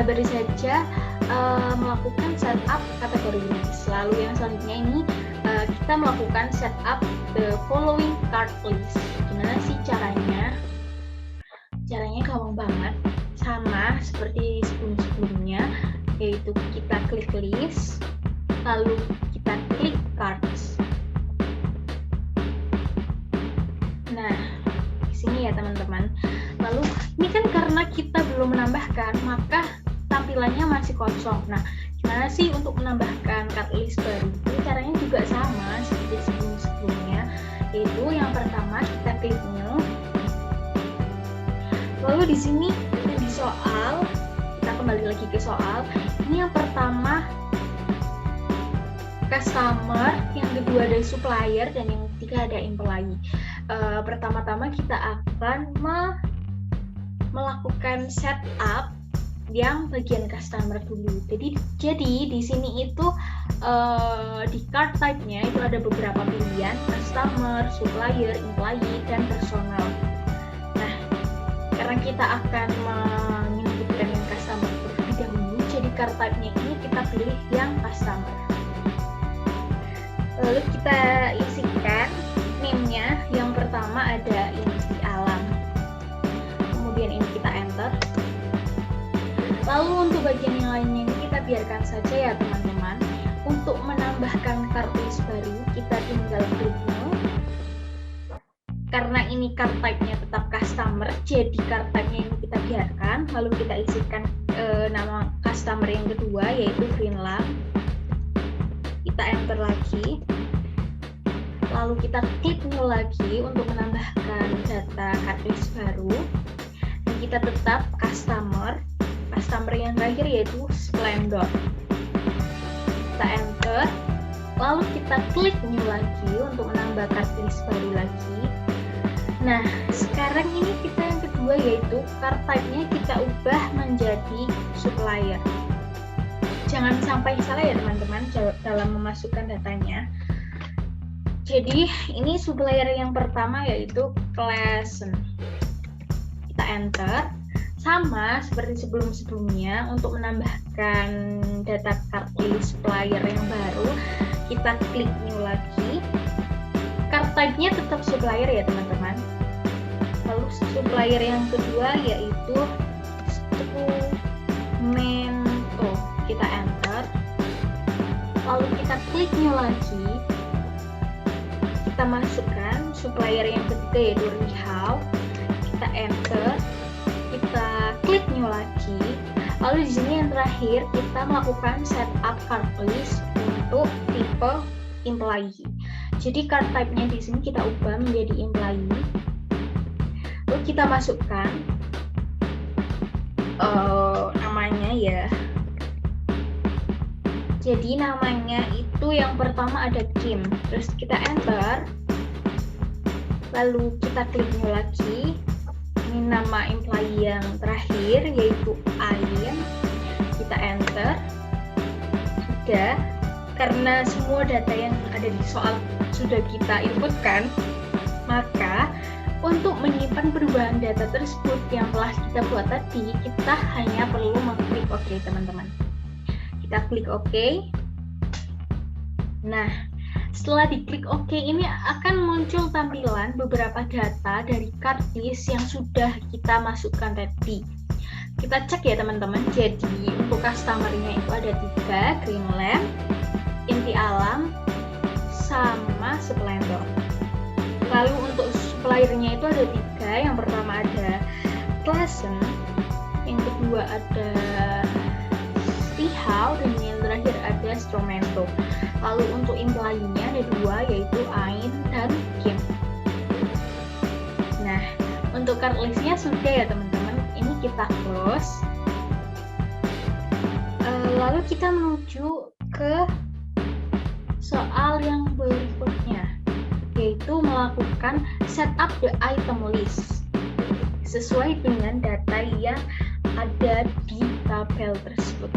baru saja melakukan setup kategori list. Lalu yang selanjutnya ini kita melakukan setup the following card list. Gimana sih caranya? Caranya gampang banget, sama seperti sebelum-sebelumnya, yaitu kita klik list, lalu kita klik cards. Nah, di sini ya teman-teman. Lalu ini kan karena kita belum menambahkan, maka tampilannya masih kosong. Nah, gimana sih untuk menambahkan card list baru? Ini caranya juga sama seperti sebelum-sebelumnya, yaitu yang pertama kita klik new. Lalu di sini di soal, kita kembali lagi ke soal. Ini yang pertama customer, yang kedua ada supplier, dan yang ketiga ada employee. Pertama-tama kita akan melakukan setup yang bagian customer dulu. Jadi di sini itu di card type-nya itu ada beberapa pilihan: customer, supplier, employee, dan personal. Nah, karena kita akan menginputkan yang customer terlebih dahulu, jadi card type-nya ini kita pilih yang customer. Lalu kita isikan name-nya. Yang pertama ada inti alam. Kemudian ini kita enter. Lalu untuk bagian yang lainnya ini kita biarkan saja ya teman-teman. Untuk menambahkan card list baru, kita tinggal klik new. Karena ini card type-nya tetap customer, jadi card type-nya ini kita biarkan. Lalu kita isikan nama customer yang kedua, yaitu Greenland. Kita enter lagi. Lalu kita klik new lagi untuk menambahkan data card list baru. Dan kita tetap customer yang terakhir yaitu Splendor. Kita enter. Lalu kita klik new lagi untuk menambah card list baru lagi. Nah, sekarang ini kita yang kedua, yaitu card type-nya kita ubah menjadi supplier. Jangan sampai salah ya teman-teman dalam memasukkan datanya. Jadi ini supplier yang pertama yaitu Classen. Kita enter. Sama seperti sebelum-sebelumnya, untuk menambahkan data card list supplier yang baru, kita klik new lagi. Card type-nya tetap supplier ya teman-teman. Lalu supplier yang kedua yaitu Strumento. Kita enter. Lalu kita klik new lagi. Kita masukkan supplier yang ketiga yaitu Rihau. Kita enter. Kita klik new lagi. Lalu di sini yang terakhir kita melakukan setup card list untuk tipe employee. Jadi card type-nya di sini kita ubah menjadi employee. Lalu kita masukkan namanya ya. Jadi namanya itu yang pertama ada Kim. Terus kita enter. Lalu kita klik new lagi. Ini nama employee yang terakhir yaitu Ain. Kita enter. Sudah. Karena semua data yang ada di soal sudah kita inputkan, maka untuk menyimpan perubahan data tersebut yang telah kita buat tadi, kita hanya perlu mengklik OK teman-teman. Kita klik OK. Nah, setelah diklik OK, ini akan muncul tampilan beberapa data dari card list yang sudah kita masukkan tadi. Kita cek ya teman-teman. Jadi untuk customer-nya itu ada 3, Greenland, Inti Alam, sama Splendor. Lalu untuk supplier-nya itu ada 3. Yang pertama ada Classen, yang kedua ada Rihau, dan yang terakhir ada Strumento. Lalu untuk employee-nya ada 2, yaitu Ain dan Kim. Nah, untuk card list-nya sudah ya teman-teman. Ini kita close. Lalu kita menuju ke soal yang berikutnya. melakukan setup the item list sesuai dengan data yang ada di tabel tersebut.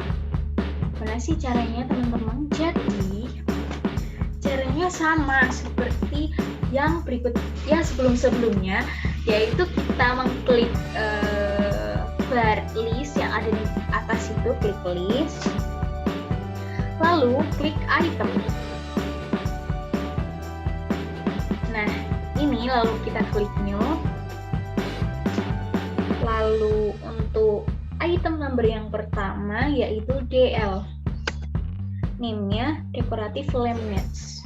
Gimana sih caranya teman-teman? Jadi caranya sama seperti yang berikut yang sebelumnya, yaitu kita mengklik bar list yang ada di atas itu, klik list, lalu klik item. Nah ini lalu kita klik new, lalu untuk item number yang pertama yaitu DL, name-nya decorative laminates.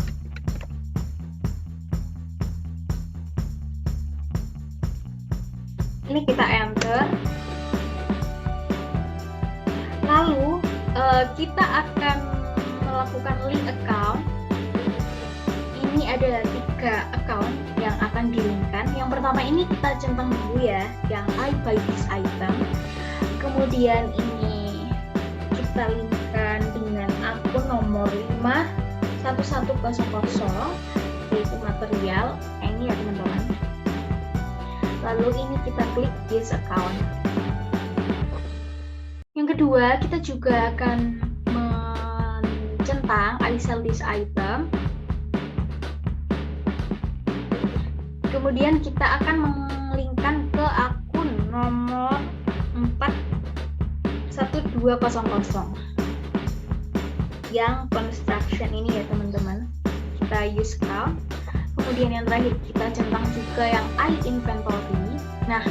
Ini kita enter, lalu kita akan melakukan link account. Ini ada 3 account yang akan di-linkkan. Yang pertama ini kita centang dulu ya, yang I buy this item. Kemudian ini kita linkkan dengan akun nomor 51100 yaitu material. Ini ya teman-teman. Lalu ini kita klik this account. Yang kedua, kita juga akan mencentang I sell this item. Kemudian kita akan menglinkkan ke akun nomor 41200 yang construction ini ya teman-teman. Kita use count. Kemudian yang terakhir kita centang juga yang I inventory. Nah,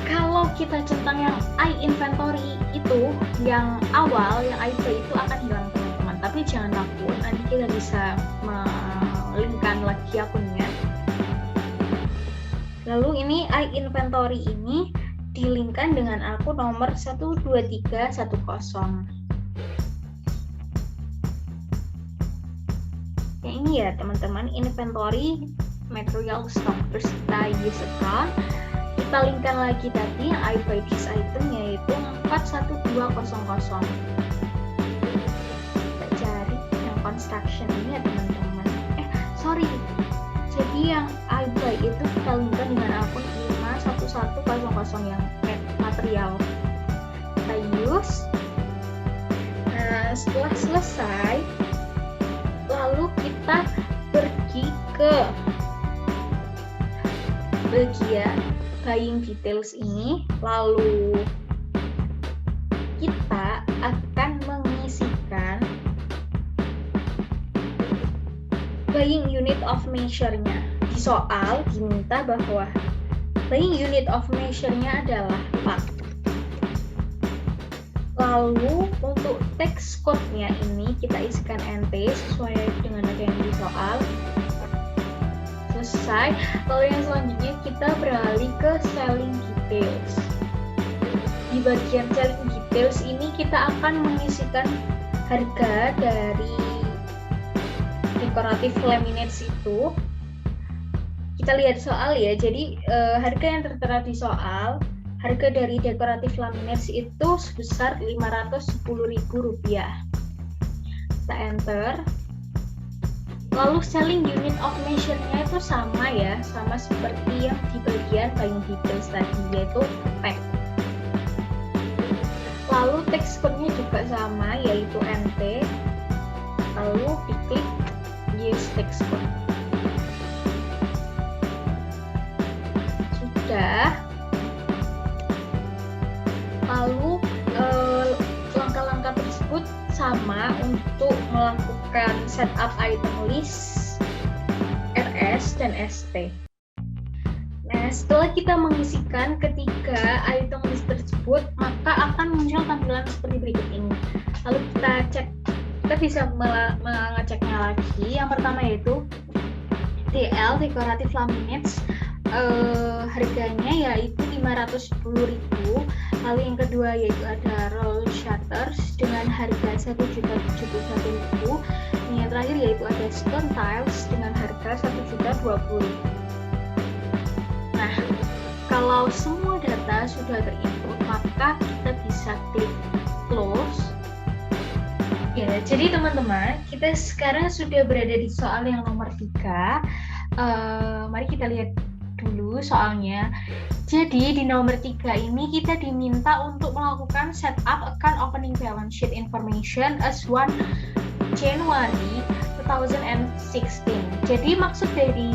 kalau kita centang yang I inventory itu yang awal, yang I buy itu akan hilang teman-teman. Tapi jangan takut, nanti kita bisa melinkkan lagi akunnya. Lalu ini I inventory ini dilinkkan dengan akun nomor 12310. Yang ini ya teman-teman, inventory material stock. Terus kita use account, kita linkkan lagi tadi yang I buy this item yaitu 41200. Kita cari yang construction ini ya teman-teman. Jadi yang I buy itu kita linkkan dengan akun 51100 yang material. Kita use. Nah setelah selesai, lalu kita pergi ke bagian buying details ini, lalu kita akan mengisikan buying unit of measure-nya. Di soal diminta bahwa buying unit of measure-nya adalah 4. Lalu untuk text code-nya ini kita isikan NT sesuai dengan ada yang di soal. Selesai. Lalu yang selanjutnya kita beralih ke selling details. Di bagian selling details ini kita akan mengisikan harga dari decorative laminates itu. Kita lihat soal ya. Jadi harga yang tertera di soal, harga dari decorative laminates itu sebesar Rp510.000. Kita enter. Lalu selling unit of measure-nya itu sama ya, sama seperti yang di bagian buying details tadi, yaitu pack. Lalu text code-nya juga sama, yaitu NT. Lalu diklik use text code. Sudah. Lalu langkah-langkah tersebut sama untuk melakukan setup item list, RS, dan ST. Nah, setelah kita mengisikan ketiga item list tersebut, maka akan muncul tampilan seperti berikut ini. Lalu kita cek, kita bisa mengeceknya lagi. Yang pertama yaitu DL, decorative laminates, harganya yaitu Rp510.000. Lalu yang kedua yaitu ada roll shutters dengan harga Rp1.071.000. Yang terakhir yaitu ada stone tiles dengan harga Rp1.020.000. Nah, kalau semua data sudah terinput, maka kita bisa klik close. Ya, jadi teman-teman, kita sekarang sudah berada di soal yang nomor 3. Mari kita lihat dulu soalnya. Jadi di nomor 3 ini kita diminta untuk melakukan setup account opening balance sheet information as 1 January 2016. Jadi maksud dari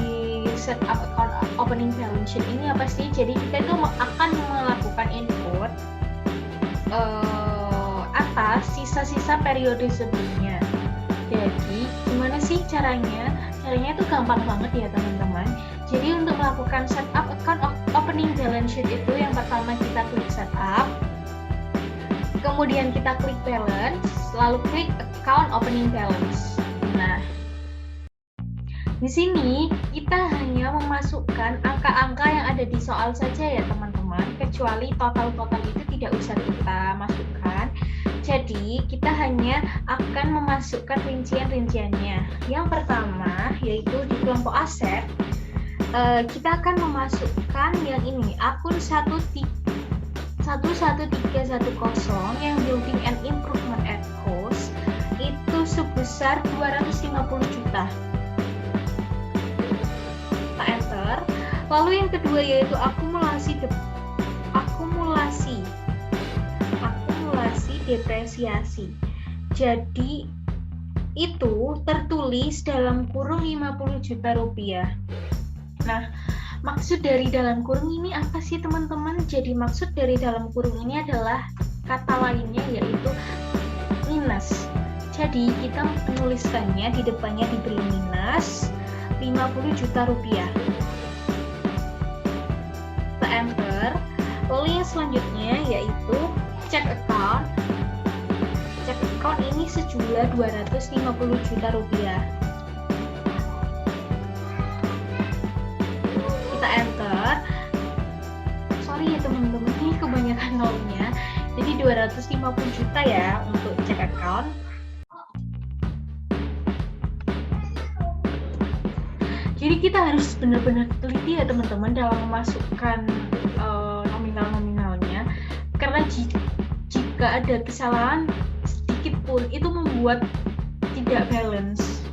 setup account opening balance sheet ini apa sih? Jadi kita itu akan melakukan input atas sisa-sisa periode sebelumnya. Jadi gimana sih caranya? Caranya itu gampang banget ya teman-teman. Jadi untuk melakukan setup account opening balance sheet itu yang pertama kita klik setup, kemudian kita klik balance, lalu klik account opening balance. Nah, di sini kita hanya memasukkan angka-angka yang ada di soal saja ya teman-teman, kecuali total-total itu tidak usah kita masukkan. Jadi kita hanya akan memasukkan rincian-rinciannya. Yang pertama yaitu di kelompok aset, kita akan memasukkan yang ini, akun 11310 yang building and improvement at cost itu sebesar 250 juta. Kita enter. Lalu yang kedua yaitu akumulasi depresiasi. Jadi itu tertulis dalam kurung 50 juta rupiah. Nah, maksud dari dalam kurung ini apa sih teman-teman? Jadi maksud dari dalam kurung ini adalah kata lainnya yaitu minus. Jadi kita menuliskannya di depannya diberi minus 50 juta rupiah. Kita enter. Lalu yang selanjutnya yaitu check account. Check account ini sejumlah 250 juta rupiah. Kita enter. Sorry ya teman-teman, ini kebanyakan nolnya. Jadi 250 juta ya untuk check account. Jadi kita harus benar-benar teliti ya teman-teman dalam memasukkan nominal-nominalnya, karena jika ada kesalahan sedikit pun itu membuat tidak balance.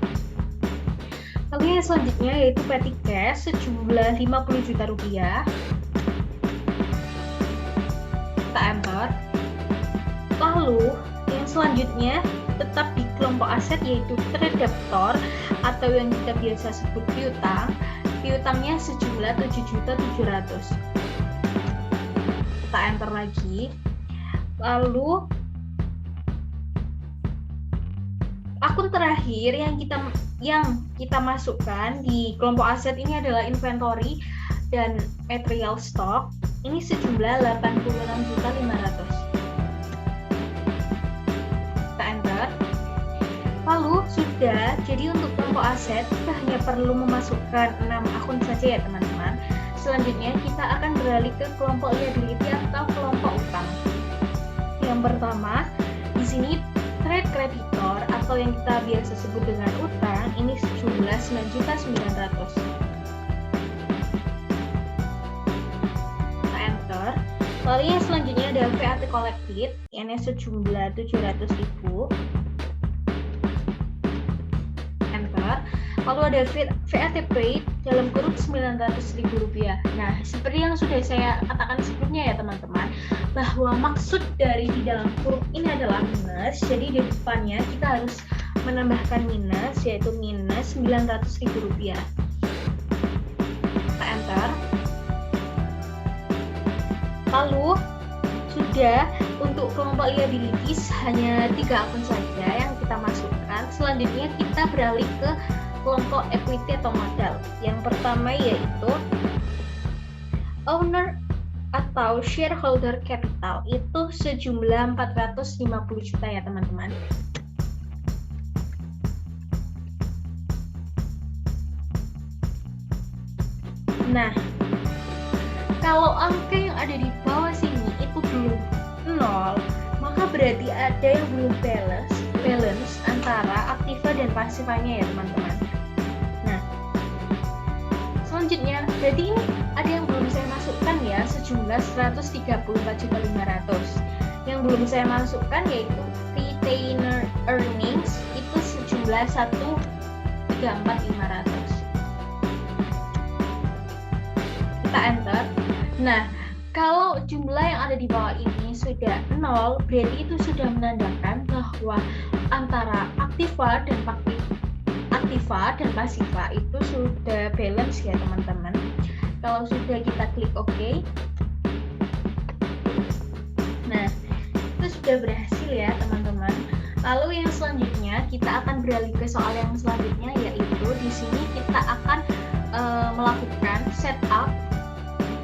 Lalu yang selanjutnya yaitu petty cash sejumlah 50 juta rupiah. Kita enter. Lalu yang selanjutnya tetap di kelompok aset yaitu trade debtor atau yang kita biasa sebut piutang. Piutangnya sejumlah 7.700.000. Kita enter lagi. Lalu akun terakhir yang kita masukkan di kelompok aset ini adalah inventory dan material stock. Ini sejumlah 86.500.000. Kita enter. Lalu sudah, jadi untuk kelompok aset kita hanya perlu memasukkan 6 akun saja ya teman-teman. Selanjutnya kita akan beralih ke kelompok liability atau kelompok utang. Yang pertama, di sini trade creditor atau yang kita biasa sebut dengan utang ini sejumlah 9.900.000. Kita enter. Lalu yang selanjutnya ada VAT collected yang sejumlah 700.000. Enter. Lalu ada VAT paid dalam kurung 900.000 rupiah. Nah, seperti yang sudah saya katakan sebelumnya ya teman-teman, bahwa maksud dari di dalam kurung ini adalah minus. Jadi di depannya kita harus menambahkan minus, yaitu minus 900.000 rupiah. Kita enter. Lalu sudah, untuk kelompok liabilities hanya 3 akun saja yang kita masukkan. Selanjutnya kita beralih ke kelompok equity atau modal. Yang pertama yaitu owner atau shareholder capital, itu sejumlah 450 juta ya teman-teman. Nah, kalau angka yang ada di bawah sini itu belum 0, maka berarti ada yang belum balance antara aktiva dan pasifanya ya teman-teman. Nah, selanjutnya berarti ini ada yang belum saya masukkan ya, sejumlah 134.500.000. Yang belum saya masukkan yaitu retainer earnings, itu sejumlah 134.500.000. Nah, kalau jumlah yang ada di bawah ini sudah 0, berarti itu sudah menandakan bahwa antara aktiva dan pasiva itu sudah balance ya teman-teman. Kalau sudah kita klik OK. Nah, itu sudah berhasil ya teman-teman. Lalu yang selanjutnya kita akan beralih ke soal yang selanjutnya, yaitu di sini kita akan melakukan setup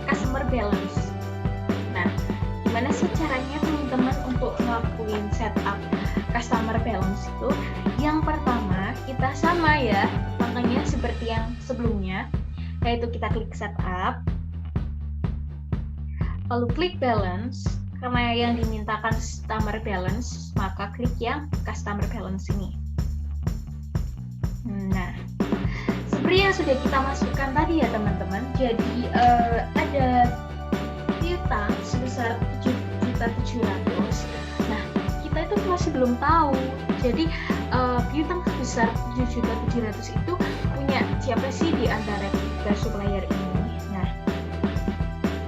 customer balance. Nah, gimana sih caranya teman-teman untuk ngelakuin setup customer balance itu? Yang pertama, kita sama ya, makanya seperti yang sebelumnya, yaitu kita klik setup, lalu klik balance. Karena yang dimintakan customer balance, maka klik yang customer balance ini. Nah, seperti yang sudah kita masukkan tadi ya teman-teman, jadi ada piutang sebesar 7.700.000. Nah, kita itu masih belum tahu. Jadi piutang sebesar 7.700.000 itu punya siapa sih di antara tiga supplier ini? Nah,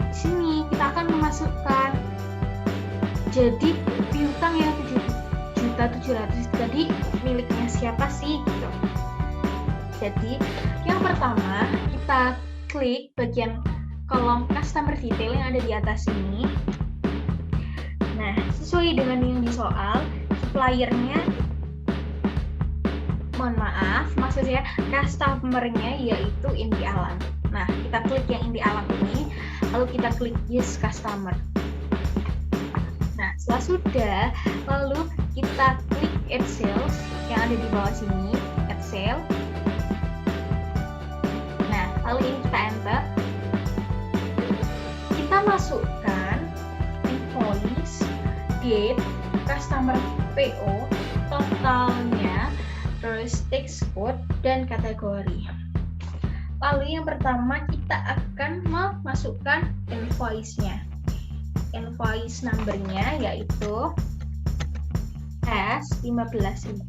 di sini kita akan memasukkan. Jadi piutang yang 7.700.000 tadi miliknya siapa sih gitu. Jadi yang pertama kita klik bagian kolom customer detail yang ada di atas ini. Nah, sesuai dengan yang di soal, suppliernya, mohon maaf, maksud saya customernya yaitu Inti Alam. Nah, kita klik yang Inti Alam ini, lalu kita klik yes customer. Nah, setelah sudah, lalu kita klik add sales yang ada di bawah sini, add sale. Nah, lalu ini kita enter. Kita masukkan invoice, date, customer PO, totalnya, terus text code, dan kategori. Lalu yang pertama kita akan memasukkan invoice-nya. Invoice number-nya yaitu S15.001.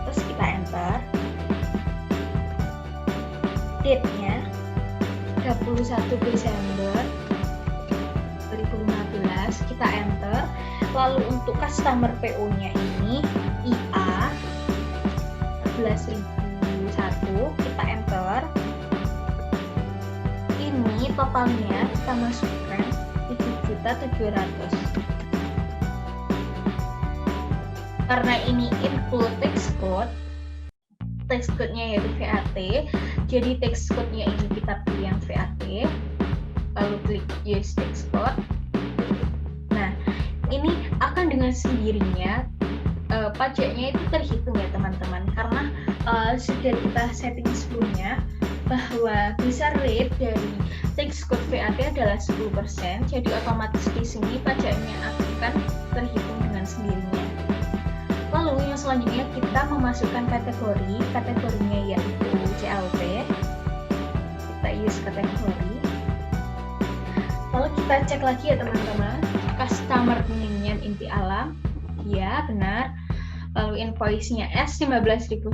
Terus kita enter. Date-nya 31 Desember 2015, kita enter. Lalu untuk customer PO-nya ini IA 11.001, kita enter. Ini totalnya kita masukkan 7.700.000. Karena ini include text code-nya yaitu VAT, jadi text code-nya ini kita pilih yang VAT, lalu klik use text code. Nah, ini akan dengan sendirinya pajaknya itu terhitung ya teman-teman, karena sudah kita setting sebelumnya bahwa besar rate dari text code VAT adalah 10%, jadi otomatis di sini pajaknya akan terhitung dengan sendirinya. Lalu yang selanjutnya kita memasukkan kategorinya yaitu CLP. Kita use kategori. Lalu kita cek lagi ya teman-teman, customer name-nya Inti Alam, ya benar. Lalu invoice-nya S15.001,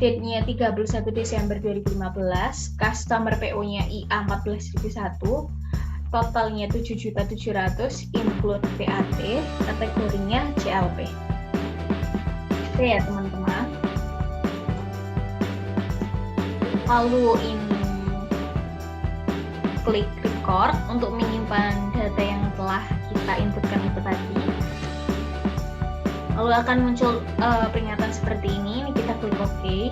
date-nya 31 Desember 2015, customer PO-nya IA 14.001, totalnya 7.700.000, include VAT, kategorinya CLP. Oke ya teman-teman. Lalu ini klik record untuk menyimpan data yang telah kita inputkan itu tadi. Lalu akan muncul peringatan seperti ini kita klik OK.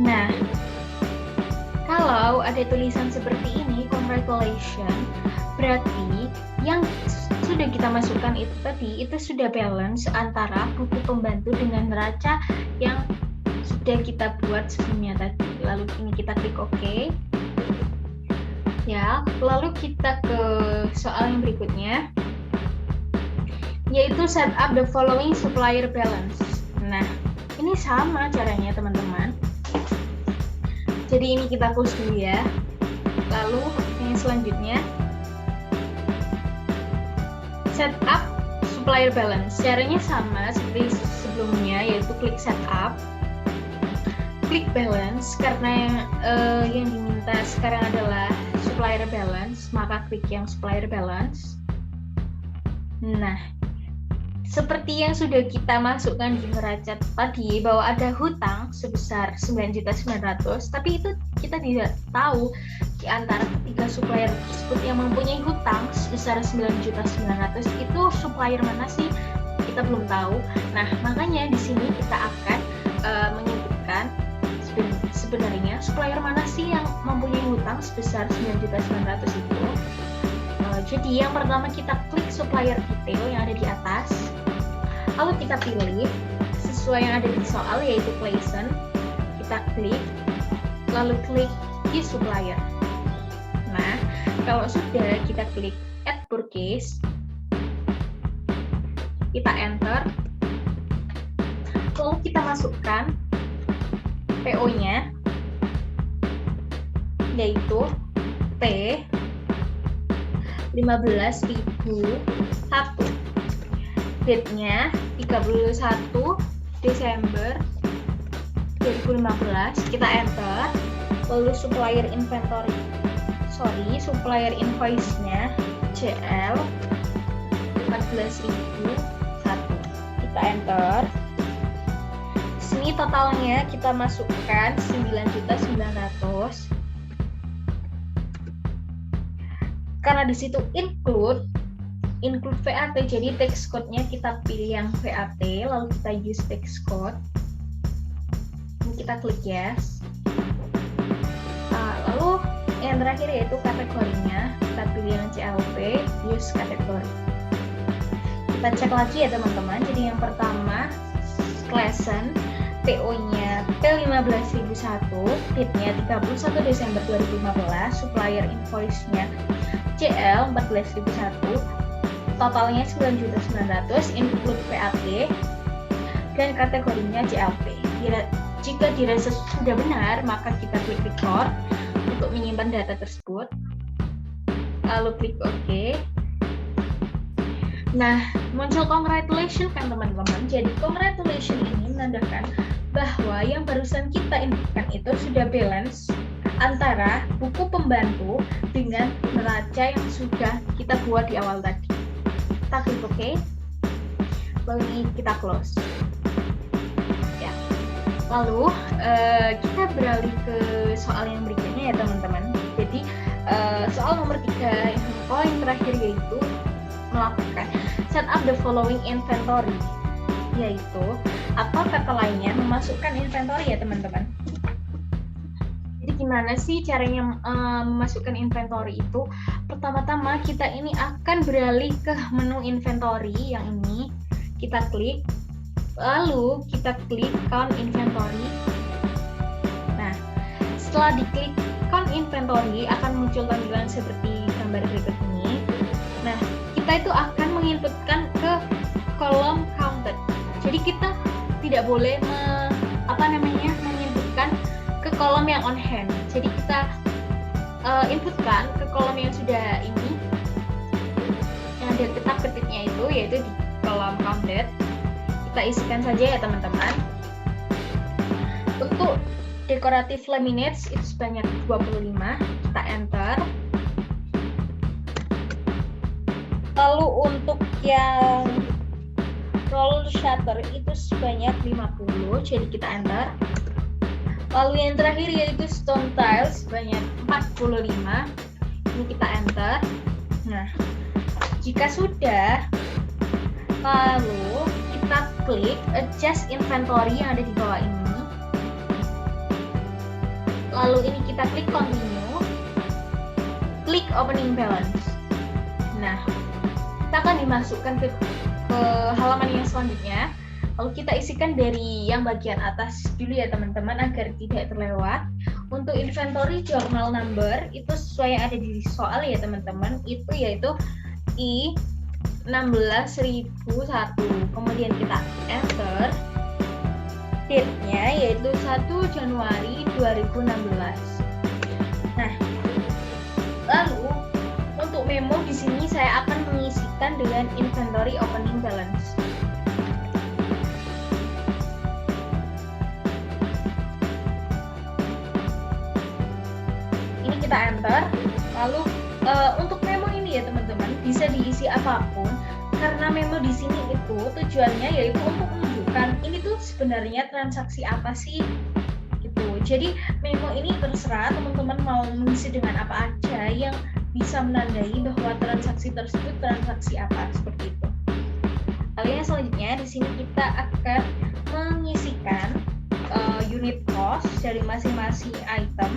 Nah, kalau ada tulisan seperti ini, congratulations, berarti yang sudah kita masukkan itu tadi, itu sudah balance antara buku pembantu dengan neraca yang sudah kita buat sebelumnya tadi. Lalu ini kita klik OK. Ya, lalu kita ke soal yang berikutnya, yaitu set up the following supplier balance. Nah, ini sama caranya teman-teman. Jadi ini kita close dulu ya. Lalu yang selanjutnya, set up supplier balance. Caranya sama seperti sebelumnya, yaitu klik set up. klik balance karena yang diminta sekarang adalah supplier balance, maka klik yang supplier balance. Nah, seperti yang sudah kita masukkan di neraca tadi bahwa ada hutang sebesar 9.900.000, tapi itu kita tidak tahu di antara ketiga supplier tersebut yang mempunyai hutang sebesar 9.900.000 itu supplier mana sih? Kita belum tahu. Nah, makanya di sini kita akan menyebutkan sebenarnya supplier mana sih yang mempunyai hutang sebesar 9.900.000 itu. Jadi yang pertama kita klik supplier detail yang ada di atas, lalu kita pilih sesuai yang ada di soal yaitu Clayson, kita klik, lalu klik di supplier. Nah, kalau sudah kita klik add purchase, kita enter, lalu kita masukkan PO-nya yaitu P 15.001, date-nya 31 Desember 2015, kita enter, lalu supplier invoice-nya CL 14.001, kita enter. Sini totalnya kita masukkan 9.900.000. Karena di situ include VAT, jadi tax code-nya kita pilih yang VAT, lalu kita use tax code. Ini kita klik yes. Lalu yang terakhir yaitu kategorinya, kita pilih yang CLP, use kategori. Kita cek lagi ya teman-teman. Jadi yang pertama Clayson, PO-nya P15.001, date-nya 31 Desember 2015, supplier invoice-nya CL 14.001, totalnya 9.900.000, include VAT, dan kategorinya CLP. Jika dirasa sudah benar, maka kita klik record untuk menyimpan data tersebut, lalu klik OK. Nah, muncul congratulations kan teman-teman. Jadi congratulations ini menandakan bahwa yang barusan kita inputkan itu sudah balance antara buku pembantu dengan neraca yang sudah kita buat di awal tadi. Kita klik OK, lalu kita close. Ya. Lalu kita beralih ke soal yang berikutnya ya teman-teman. Jadi soal nomor 3 yang poin terakhir yaitu melakukan set up the following inventory, yaitu atau kata lainnya memasukkan inventory ya teman-teman. Jadi gimana sih caranya memasukkan inventory itu? Pertama-tama kita ini akan beralih ke menu inventory yang ini, kita klik, lalu kita klik count inventory. Nah, setelah diklik count inventory akan muncul tampilan seperti gambar berikut ini. Nah, kita itu akan menginputkan ke kolom counted. Jadi kita tidak boleh menginputkan ke kolom yang on hand. Jadi kita inputkan ke kolom yang sudah ini, yang ada ketik-ketiknya itu, yaitu di kolom counted. Kita isikan saja ya teman-teman. Untuk decorative laminates itu sebanyak 25, kita enter. Lalu untuk yang roll shutter itu sebanyak 50, jadi kita enter. Lalu yang terakhir yaitu stone tiles sebanyak 45, ini kita enter. Nah, jika sudah, lalu kita klik adjust inventory yang ada di bawah ini. Lalu ini kita klik continue, klik opening balance. Nah, kita akan dimasukkan ke halaman yang selanjutnya. Lalu kita isikan dari yang bagian atas dulu ya teman-teman agar tidak terlewat. Untuk inventory journal number itu sesuai yang ada di soal ya teman-teman, itu yaitu I16.001. Kemudian kita enter, date-nya yaitu 1 Januari 2016. Nah, lalu untuk memo di sini saya akan mengisikan dengan inventory opening balance. kita enter. Lalu untuk memo ini ya teman-teman bisa diisi apapun, karena memo di sini itu tujuannya yaitu untuk menunjukkan ini tuh sebenarnya transaksi apa sih gitu. Jadi memo ini terserah teman-teman mau mengisi dengan apa aja yang bisa menandai bahwa transaksi tersebut transaksi apa, seperti itu. Lalu yang selanjutnya di sini kita akan mengisikan unit cost dari masing-masing item.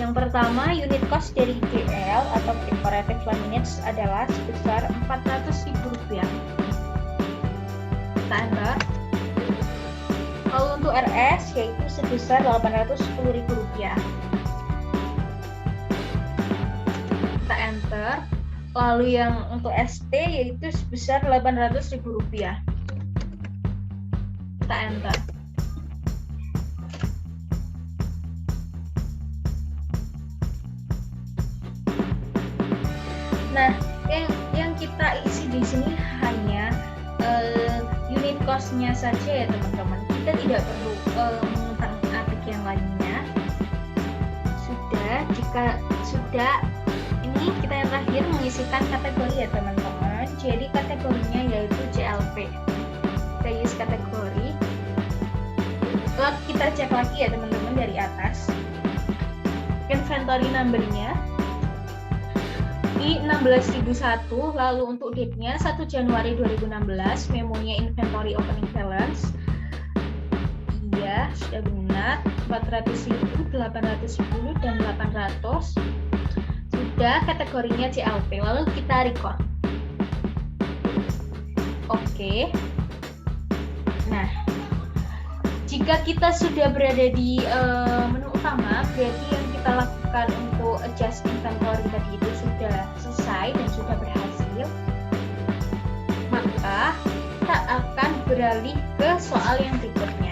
Yang pertama, unit cost dari GL atau Decorative Laminates adalah sebesar Rp400.000. Kita enter. Lalu untuk RS yaitu sebesar Rp810.000. Kita enter. Lalu yang untuk ST yaitu sebesar Rp800.000. Kita enter. Nah, yang kita isi di sini hanya unit cost-nya saja ya teman-teman. Kita tidak perlu mengutak-atik yang lainnya. Jika sudah, ini kita yang terakhir mengisikan kategori ya teman-teman. Jadi kategorinya yaitu JLP. Kita isi kategori. Lalu kita cek lagi ya teman-teman dari atas. Inventory number-nya di 16.001, lalu untuk date-nya 1 Januari 2016, memonya inventory opening balance. Iya, sudah benar. 400.000, 810 dan 800. Sudah, kategorinya CLP. Lalu kita record. Oke. Nah, jika kita sudah berada di menu utama, berarti yang kita lakukan untuk adjust inventory tadi itu sudah selesai dan sudah berhasil. Maka kita akan beralih ke soal yang berikutnya.